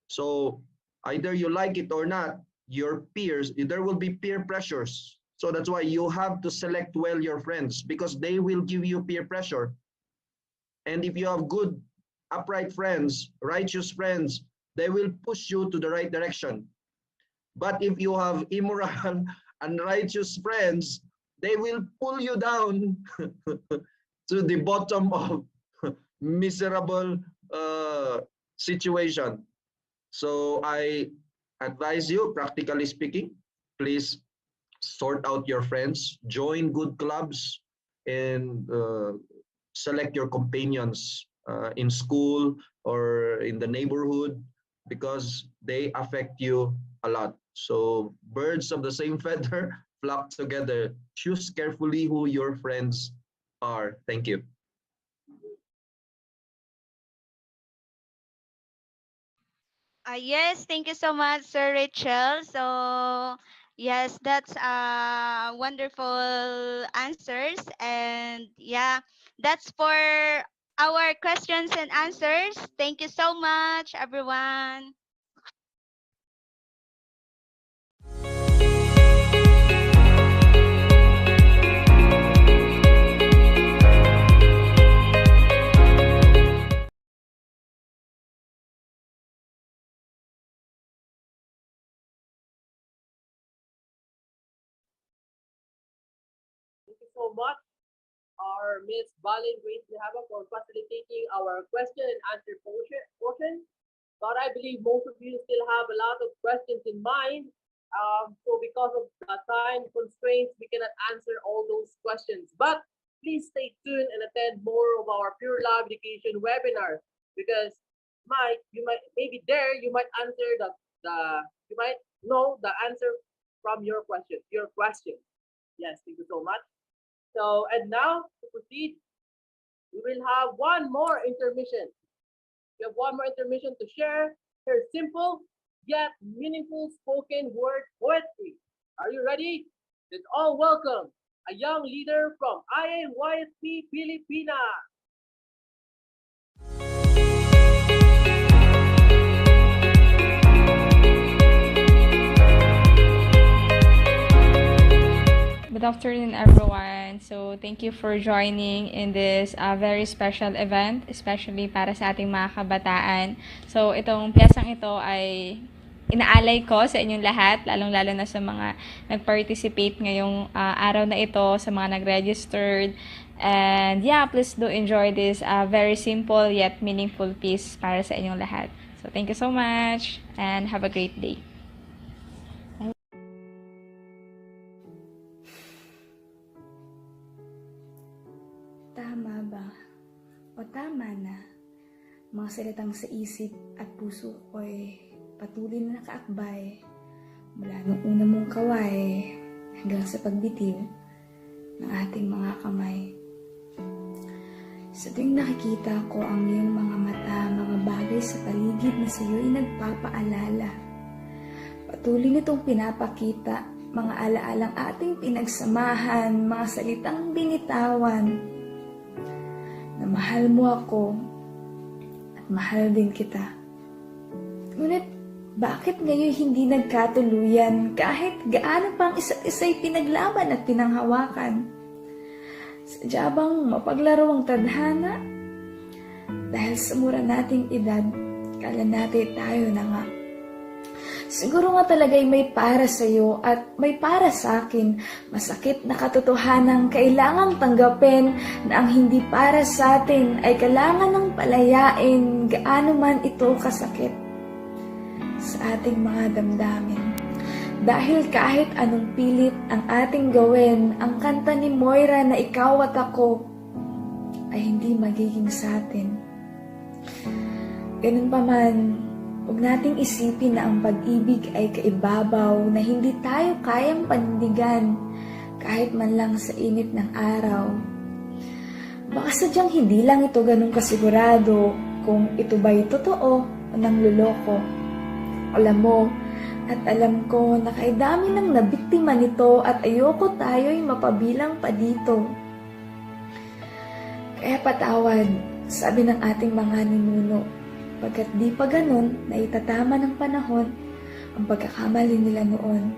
So either you like it or not, your peers, there will be peer pressures. So that's why you have to select well your friends, because they will give you peer pressure. And if you have good, upright friends, righteous friends, they will push you to the right direction. But if you have immoral, unrighteous friends, they will pull you down to the bottom of miserable situation. So I advise you, practically speaking, please sort out your friends, join good clubs, and select your companions in school or in the neighborhood because they affect you a lot. So birds of the same feather flock together. Choose carefully who your friends are. Thank you. Yes, thank you so much, Sir Rachel. So, yes, that's wonderful answers. And yeah, that's for our questions and answers. Thank you so much, everyone. Thank you so much, our Miss Balin Grace Lehava, for facilitating our question and answer portion. But I believe most of you still have a lot of questions in mind. So because of the time constraints, we cannot answer all those questions. But please stay tuned and attend more of our Pure Love Education webinar, because maybe there you might answer the you might know the answer from your question. Yes, thank you so much. So, and now to proceed, we will have one more intermission. We have one more intermission to share her simple yet meaningful spoken word poetry. Are you ready? Let's all welcome a young leader from IAYSP Pilipinas. Good afternoon, everyone. So, thank you for joining in this very special event, especially para sa ating mga kabataan. So, itong piyesang ito ay inaalay ko sa inyong lahat, lalong-lalo na sa mga nag-participate ngayong araw na ito, sa mga nag-registered. And yeah, please do enjoy this very simple yet meaningful piece para sa inyong lahat. So, thank you so much and have a great day. Tama ba? O tama na? Mga salitang sa isip at puso ko'y patuloy na nakaakbay mula nung una mong kaway hanggang sa pagbitiw ng ating mga kamay. Sa tuwing nakikita ko ang iyong mga mata, mga bagay sa paligid na sa iyo'y nagpapaalala. Patuloy nitong pinapakita mga alaalang ating pinagsamahan, mga salitang binitawan, na mahal mo ako at mahal din kita. Ngunit bakit ngayon hindi nagkatuluyan kahit gaano pang isa't isa'y pinaglaban at pinanghawakan? Sadya bang mapaglaro ang tadhana? Dahil sa mura nating edad, kala natin tayo na nga. Siguro nga talaga'y may para sa'yo at may para sa akin. Masakit na katotohanang kailangang tanggapin na ang hindi para sa atin ay kailangan ng palayain, gaano man ito kasakit sa ating mga damdamin. Dahil kahit anong pilit ang ating gawin, ang kanta ni Moira na ikaw at ako ay hindi magiging sa atin. Ganun pa man, huwag nating isipin na ang pag-ibig ay kaibabaw na hindi tayo kayang panindigan kahit man lang sa init ng araw. Baka sadyang hindi lang ito ganun kasigurado kung ito ba'y totoo o nangluloko. Alam mo at alam ko na kay dami nang nabiktima nito at ayoko tayo'y mapabilang pa dito. Kaya patawad, sabi ng ating mga ninuno, pagkat di pa ganun na itatama ng panahon ang pagkakamali nila noon.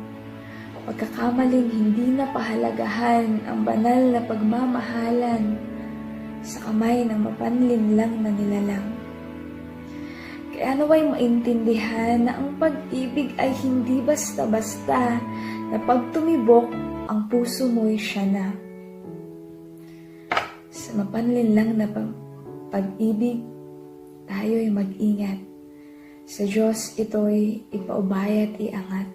Pagkakamaling hindi na pahalagahan ang banal na pagmamahalan sa kamay ng mapanlinlang na nilalang. Kaya naway maintindihan na ang pag-ibig ay hindi basta-basta na pag tumibok ang puso mo'y siya na. Sa mapanlinlang na pag-ibig, tayo'y mag-ingat. Sa Diyos ito'y ipaubay at iangat.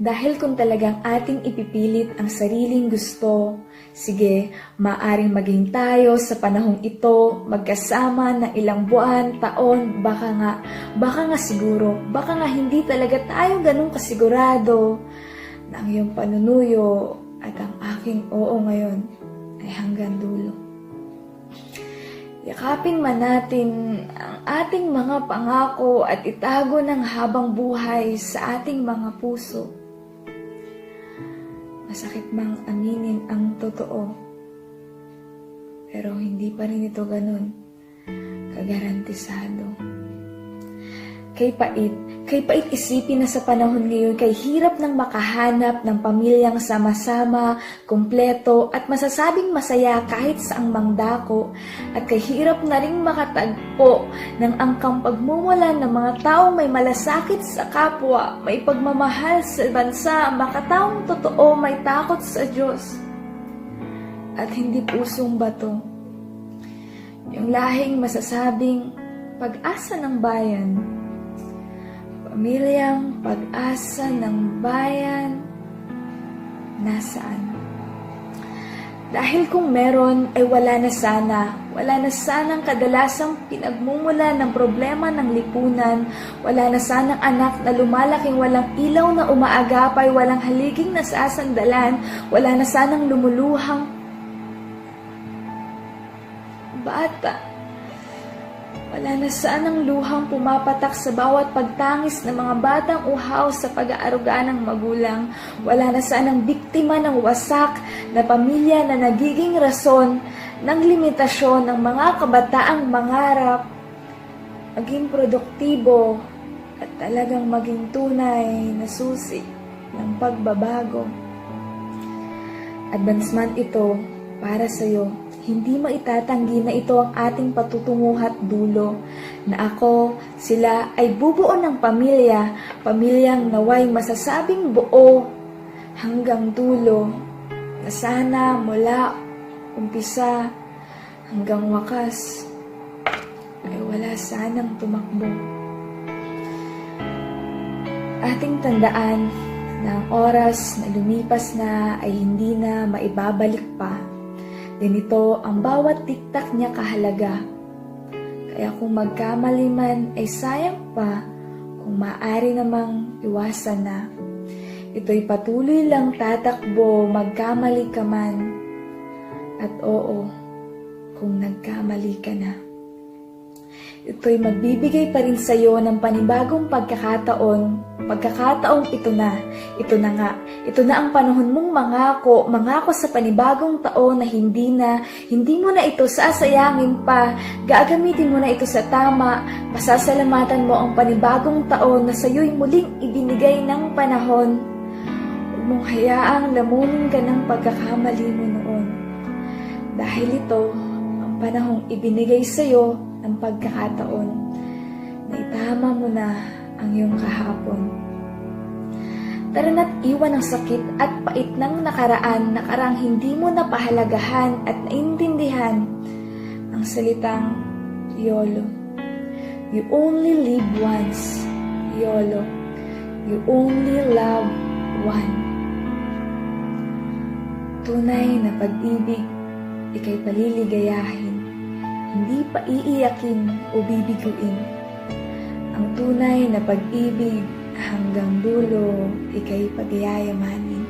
Dahil kung talagang ating ipipilit ang sariling gusto, sige, maaring maging tayo sa panahong ito, magkasama ng ilang buwan, taon, baka nga siguro, baka nga hindi talaga tayo ganun kasigurado na ang iyong panunuyo at ang aking oo ngayon ay hanggang dulo. Yakapin man natin ang ating mga pangako at itago ng habang buhay sa ating mga puso. Masakit mang aminin ang totoo, pero hindi pa rin ito ganun kagarantisado. Kay pait isipin na sa panahon ngayon kay hirap nang makahanap ng pamilyang sama-sama, kumpleto at masasabing masaya kahit saang mangdako at kay hirap na ring makatagpo ng angkang pagmumulan ng mga taong may malasakit sa kapwa, may pagmamahal sa bansa, makataong totoo, may takot sa Diyos at hindi pusong bato. Yung lahing masasabing pag-asa ng bayan, pamilyang pag-asa ng bayan, nasaan? Dahil kung meron ay wala na sanang kadalasang pinagmumula ng problema ng lipunan, wala na sanang anak na lumalaking walang ilaw na umaagapay, walang haliging nasasandalan, wala na sanang lumuluhang bata. Wala na sanang luhang pumapatak sa bawat pagtangis ng mga batang uhaw sa pag-aaruga ng magulang. Wala na sanang biktima ng wasak na pamilya na nagiging rason ng limitasyon ng mga kabataang mangarap, maging produktibo at talagang maging tunay na susi ng pagbabago. Advancement ito para sa iyo. Hindi maitatanggi na ito ang ating patutunguhan at dulo, na ako, sila ay bubuo ng pamilya, pamilyang naway masasabing buo hanggang dulo, na sana mula umpisa hanggang wakas ay wala sanang tumakbo. Ating tandaan na ang oras na lumipas na ay hindi na maibabalik pa. Ganito ang bawat tiktak niya kahalaga. Kaya kung magkamali man ay sayang pa kung maaari namang iwasan na. Ito'y patuloy lang tatakbo magkamali ka man. At oo, kung nagkamali ka na. Ito'y magbibigay pa rin sa iyo ng panibagong pagkakataong ito na nga. Ito na ang panahon mong mangako sa panibagong taon na hindi mo na ito sasayangin pa, gagamitin mo na ito sa tama, pasasalamatan mo ang panibagong taon na sa iyo'y muling ibinigay ng panahon. Huwag mong hayaang lamunin ka ng pagkakamali mo noon. Dahil ito, ang panahong ibinigay sa iyo ng pagkakataon na itama mo na ang iyong kahapon. Tara na't iwan ang sakit at pait ng nakarang hindi mo napahalagahan at naintindihan ang salitang YOLO. You only live once. YOLO. You only love one. Tunay na pag-ibig, ika'y paliligayahin. Hindi pa iiyakin o bibiguin. Ang tunay na pag-ibig hanggang dulo, ika'y pagyayamanin.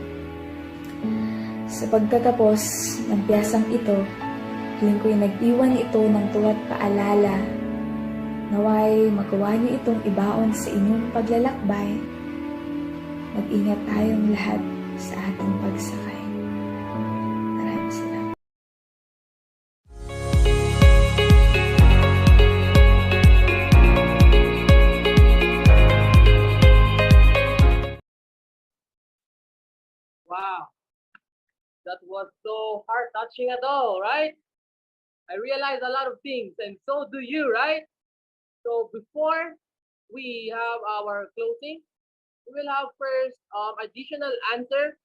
Sa pagtatapos ng piyasang ito, hiling ko'y nag-iwan ito ng tuwa't paalala. Naway magawa niyo itong ibaon sa inyong paglalakbay. Mag-ingat tayong lahat sa ating pagsakay. Maraming salamat. Wow, that was so heart-touching at all, right? I realized a lot of things, and so do you, right? So before we have our closing, we will have first additional answer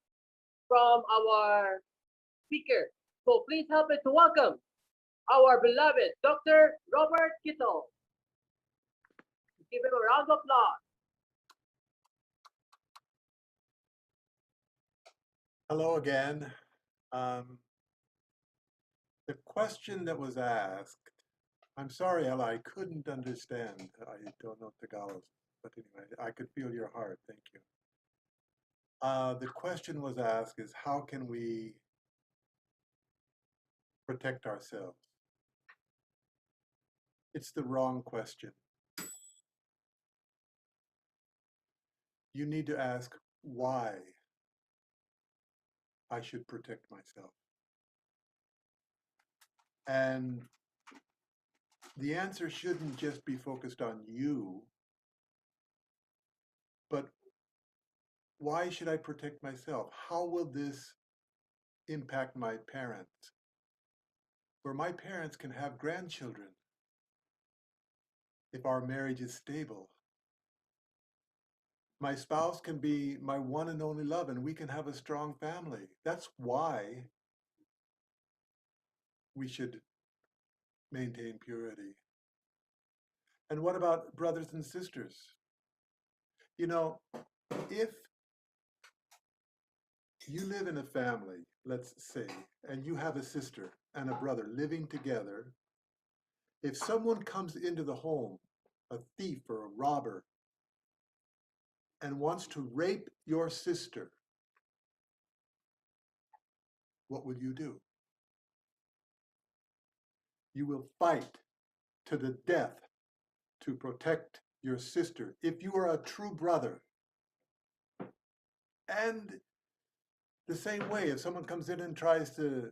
from our speaker. So please help me to welcome our beloved Dr. Robert Kittle. Give him a round of applause. Hello again. Um, the question that was asked, I'm sorry, Ella, I couldn't understand. I don't know Tagalog, but anyway, I could feel your heart. Thank you. The question was asked is how can we protect ourselves? It's the wrong question. You need to ask why I should protect myself. And the answer shouldn't just be focused on you, but why should I protect myself? How will this impact my parents? Where my parents can have grandchildren if our marriage is stable. My spouse can be my one and only love, and we can have a strong family. That's why we should maintain purity. And what about brothers and sisters? You know, if you live in a family, let's say, and you have a sister and a brother living together, if someone comes into the home, a thief or a robber, and wants to rape your sister, what would you do? You will fight to the death to protect your sister if you are a true brother. And the same way, if someone comes in and tries to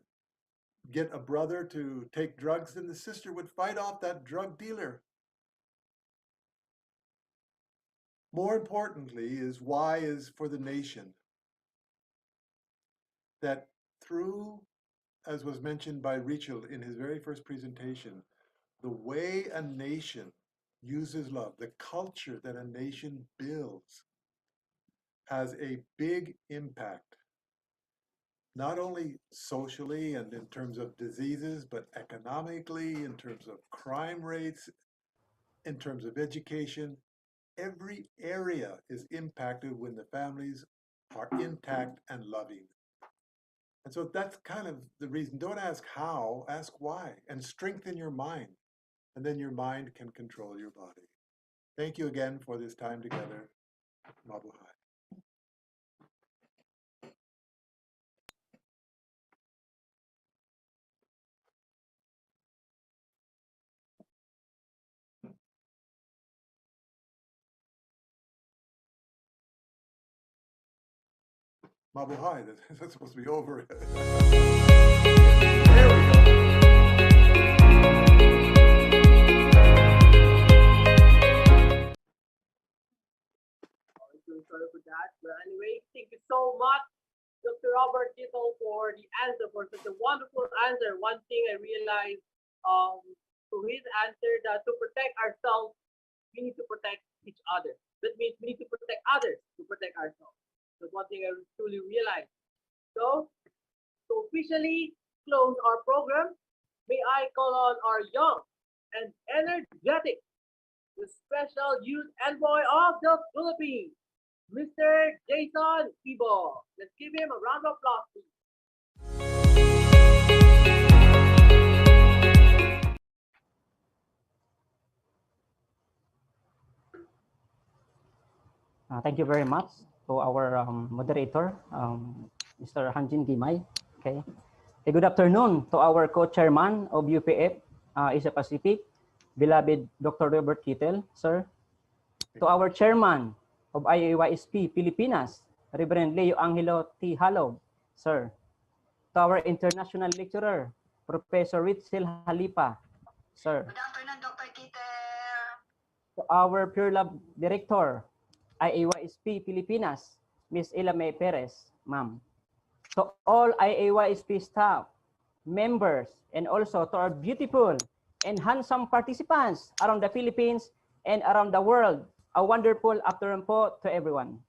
get a brother to take drugs, then the sister would fight off that drug dealer. More importantly is why is for the nation. That through, as was mentioned by Rachel in his very first presentation, the way a nation uses love, the culture that a nation builds, has a big impact, not only socially and in terms of diseases, but economically, in terms of crime rates, in terms of education. Every area is impacted when the families are intact and loving. And so that's kind of the reason. Don't ask how, ask why, and strengthen your mind. And then your mind can control your body. Thank you again for this time together. Mabuhay. Mabuhay, that's supposed to be over. Sorry for that. But anyway, thank you so much, Dr. Robert Kittle, for the answer, for such a wonderful answer. One thing I realized to his answer that to protect ourselves, we need to protect each other. That means we need to protect others to protect ourselves. That's one thing I truly realized. So, to officially close our program, may I call on our young and energetic, the special youth envoy of the Philippines, Mr. Jason Ibo. Let's give him a round of applause, please. Thank you very much to our moderator, Mr. Hanjin Gimay. Okay. Good afternoon to our co-chairman of UPF Asia Pacific, beloved Dr. Robert Kittle, sir. To our chairman of IAYSP Pilipinas, Reverend Leo Angelo T. Halog, sir. To our international lecturer, Professor Ritzel Halipa, sir. Good afternoon, Dr. Kittle. To our Pure Love Director, IAYSP Pilipinas, Ms. Ilame Perez, ma'am. To all IAYSP staff, members, and also to our beautiful and handsome participants around the Philippines and around the world, a wonderful afternoon po to everyone.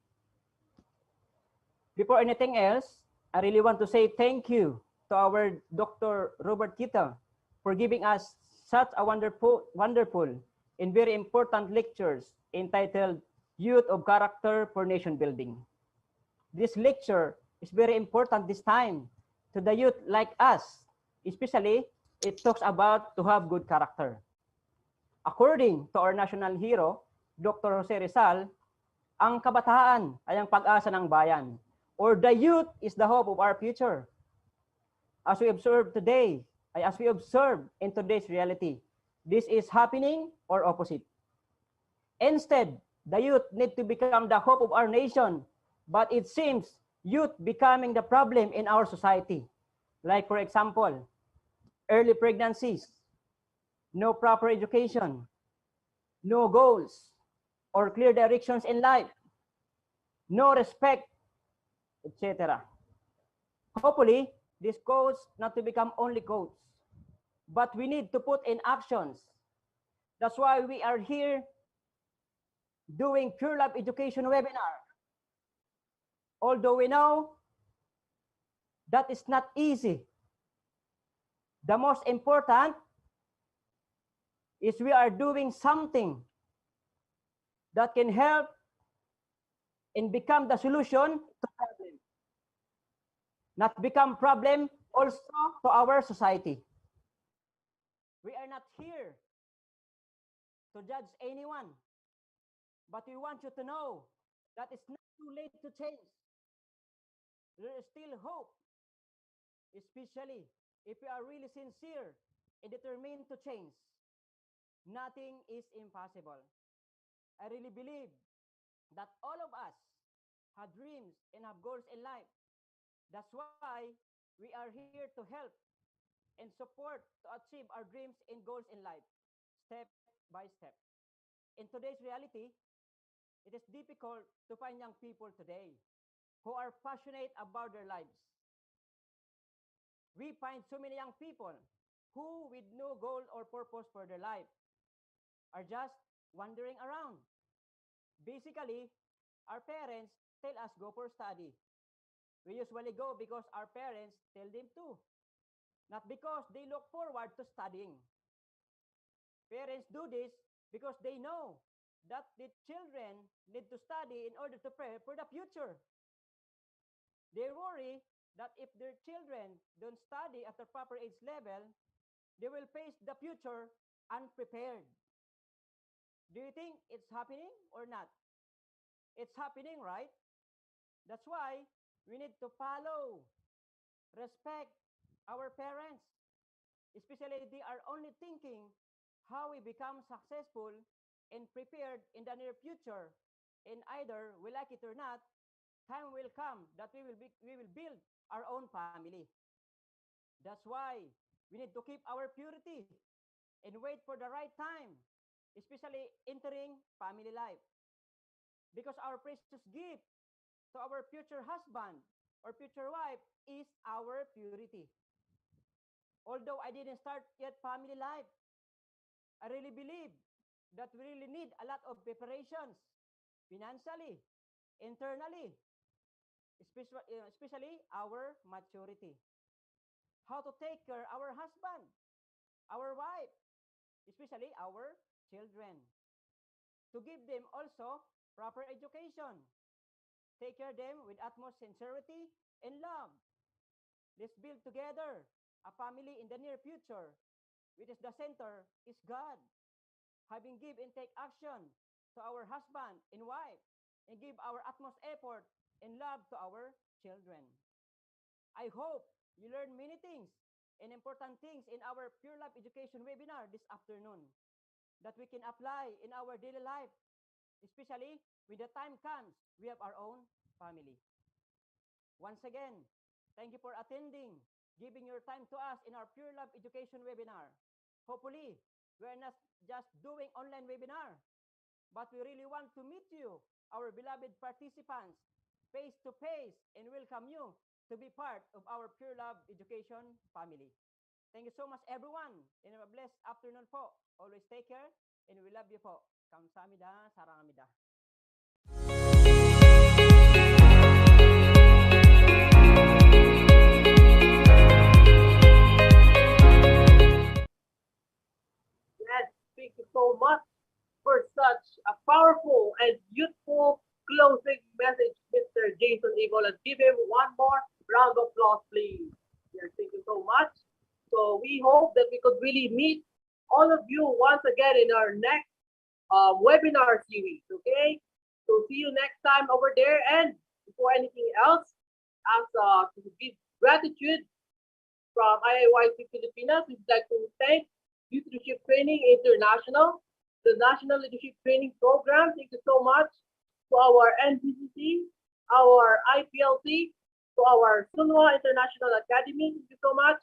Before anything else, I really want to say thank you to our Dr. Robert Kittle for giving us such a wonderful and very important lectures entitled Youth of Character for Nation Building. This lecture is very important this time to the youth like us. Especially, it talks about to have good character. According to our national hero, Dr. Jose Rizal, ang kabataan ay ang pag-asa ng bayan, or the youth is the hope of our future. As we observe today, as we observe in today's reality, this is happening or opposite. Instead, the youth need to become the hope of our nation, but it seems youth becoming the problem in our society. Like for example, early pregnancies, no proper education, no goals or clear directions in life, no respect, etc. Hopefully, this quotes not to become only quotes, but we need to put in actions. That's why we are here doing Pure Love Education webinar. Although we know that is not easy, the most important is we are doing something that can help and become the solution to problem, not become problem also to our society. We are not here to judge anyone, but we want you to know that it's not too late to change. There is still hope, especially if we are really sincere and determined to change. Nothing is impossible. I really believe that all of us have dreams and have goals in life. That's why we are here to help and support to achieve our dreams and goals in life, step by step. In today's reality, it is difficult to find young people today who are passionate about their lives. We find so many young people who, with no goal or purpose for their life, are just wandering around. Basically, our parents tell us go for study. We usually go because our parents tell them to, not because they look forward to studying. Parents do this because they know that the children need to study in order to prepare for the future. They worry that if their children don't study at the proper age level, they will face the future unprepared. Do you think it's happening or not? It's happening, right? That's why we need to follow, respect our parents, especially they are only thinking how we become successful and prepared in the near future. And either we like it or not, time will come that we will build our own family. That's why we need to keep our purity and wait for the right time, especially entering family life. Because our precious gift to our future husband or future wife is our purity. Although I didn't start yet family life, I really believe that we really need a lot of preparations, financially, internally, especially our maturity. How to take care our husband, our wife, especially our children. To give them also proper education. Take care of them with utmost sincerity and love. Let's build together a family in the near future, which is the center is God. Having give and take action to our husband and wife, and give our utmost effort and love to our children. I hope you learn many things and important things in our Pure Love Education webinar this afternoon that we can apply in our daily life, especially when the time comes we have our own family. Once again, thank you for attending, giving your time to us in our Pure Love Education webinar. Hopefully, we're not just doing online webinar, but we really want to meet you, our beloved participants, face to face, and welcome you to be part of our Pure Love Education family. Thank you so much, everyone, and have a blessed afternoon po. Always take care, and we love you po. Kamsahamnida, sarangamnida. Yes, thank you so much for such a powerful and youthful closing message, Mr. Jason Eagle, and give him one more round of applause, please. Yes, thank you so much. So we hope that we could really meet all of you once again in our next webinar series, okay? So see you next time over there. And before anything else, as to give gratitude from IAYC Filipinas, we'd like to thank Youth Leadership Training International, the National Leadership Training Program. Thank you so much to our NBCC, our IPLC, to our Sunwa International Academy. Thank you so much.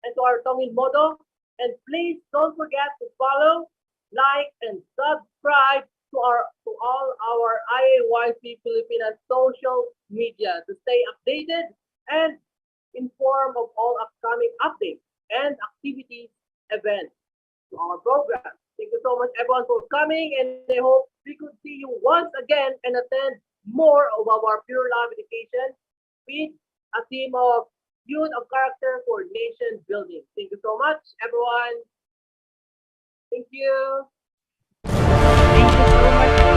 And to our Tongin Modo. And please don't forget to follow, like, and subscribe to all our IAYC Filipinas social media to stay updated and informed of all upcoming updates and activities, events to our program. Thank you so much, everyone, for coming, and I hope we could see you once again and attend more of our Pure Love Education with a theme of Youth of Character for Nation Building. Thank you so much, everyone. Thank you. Thank you so much.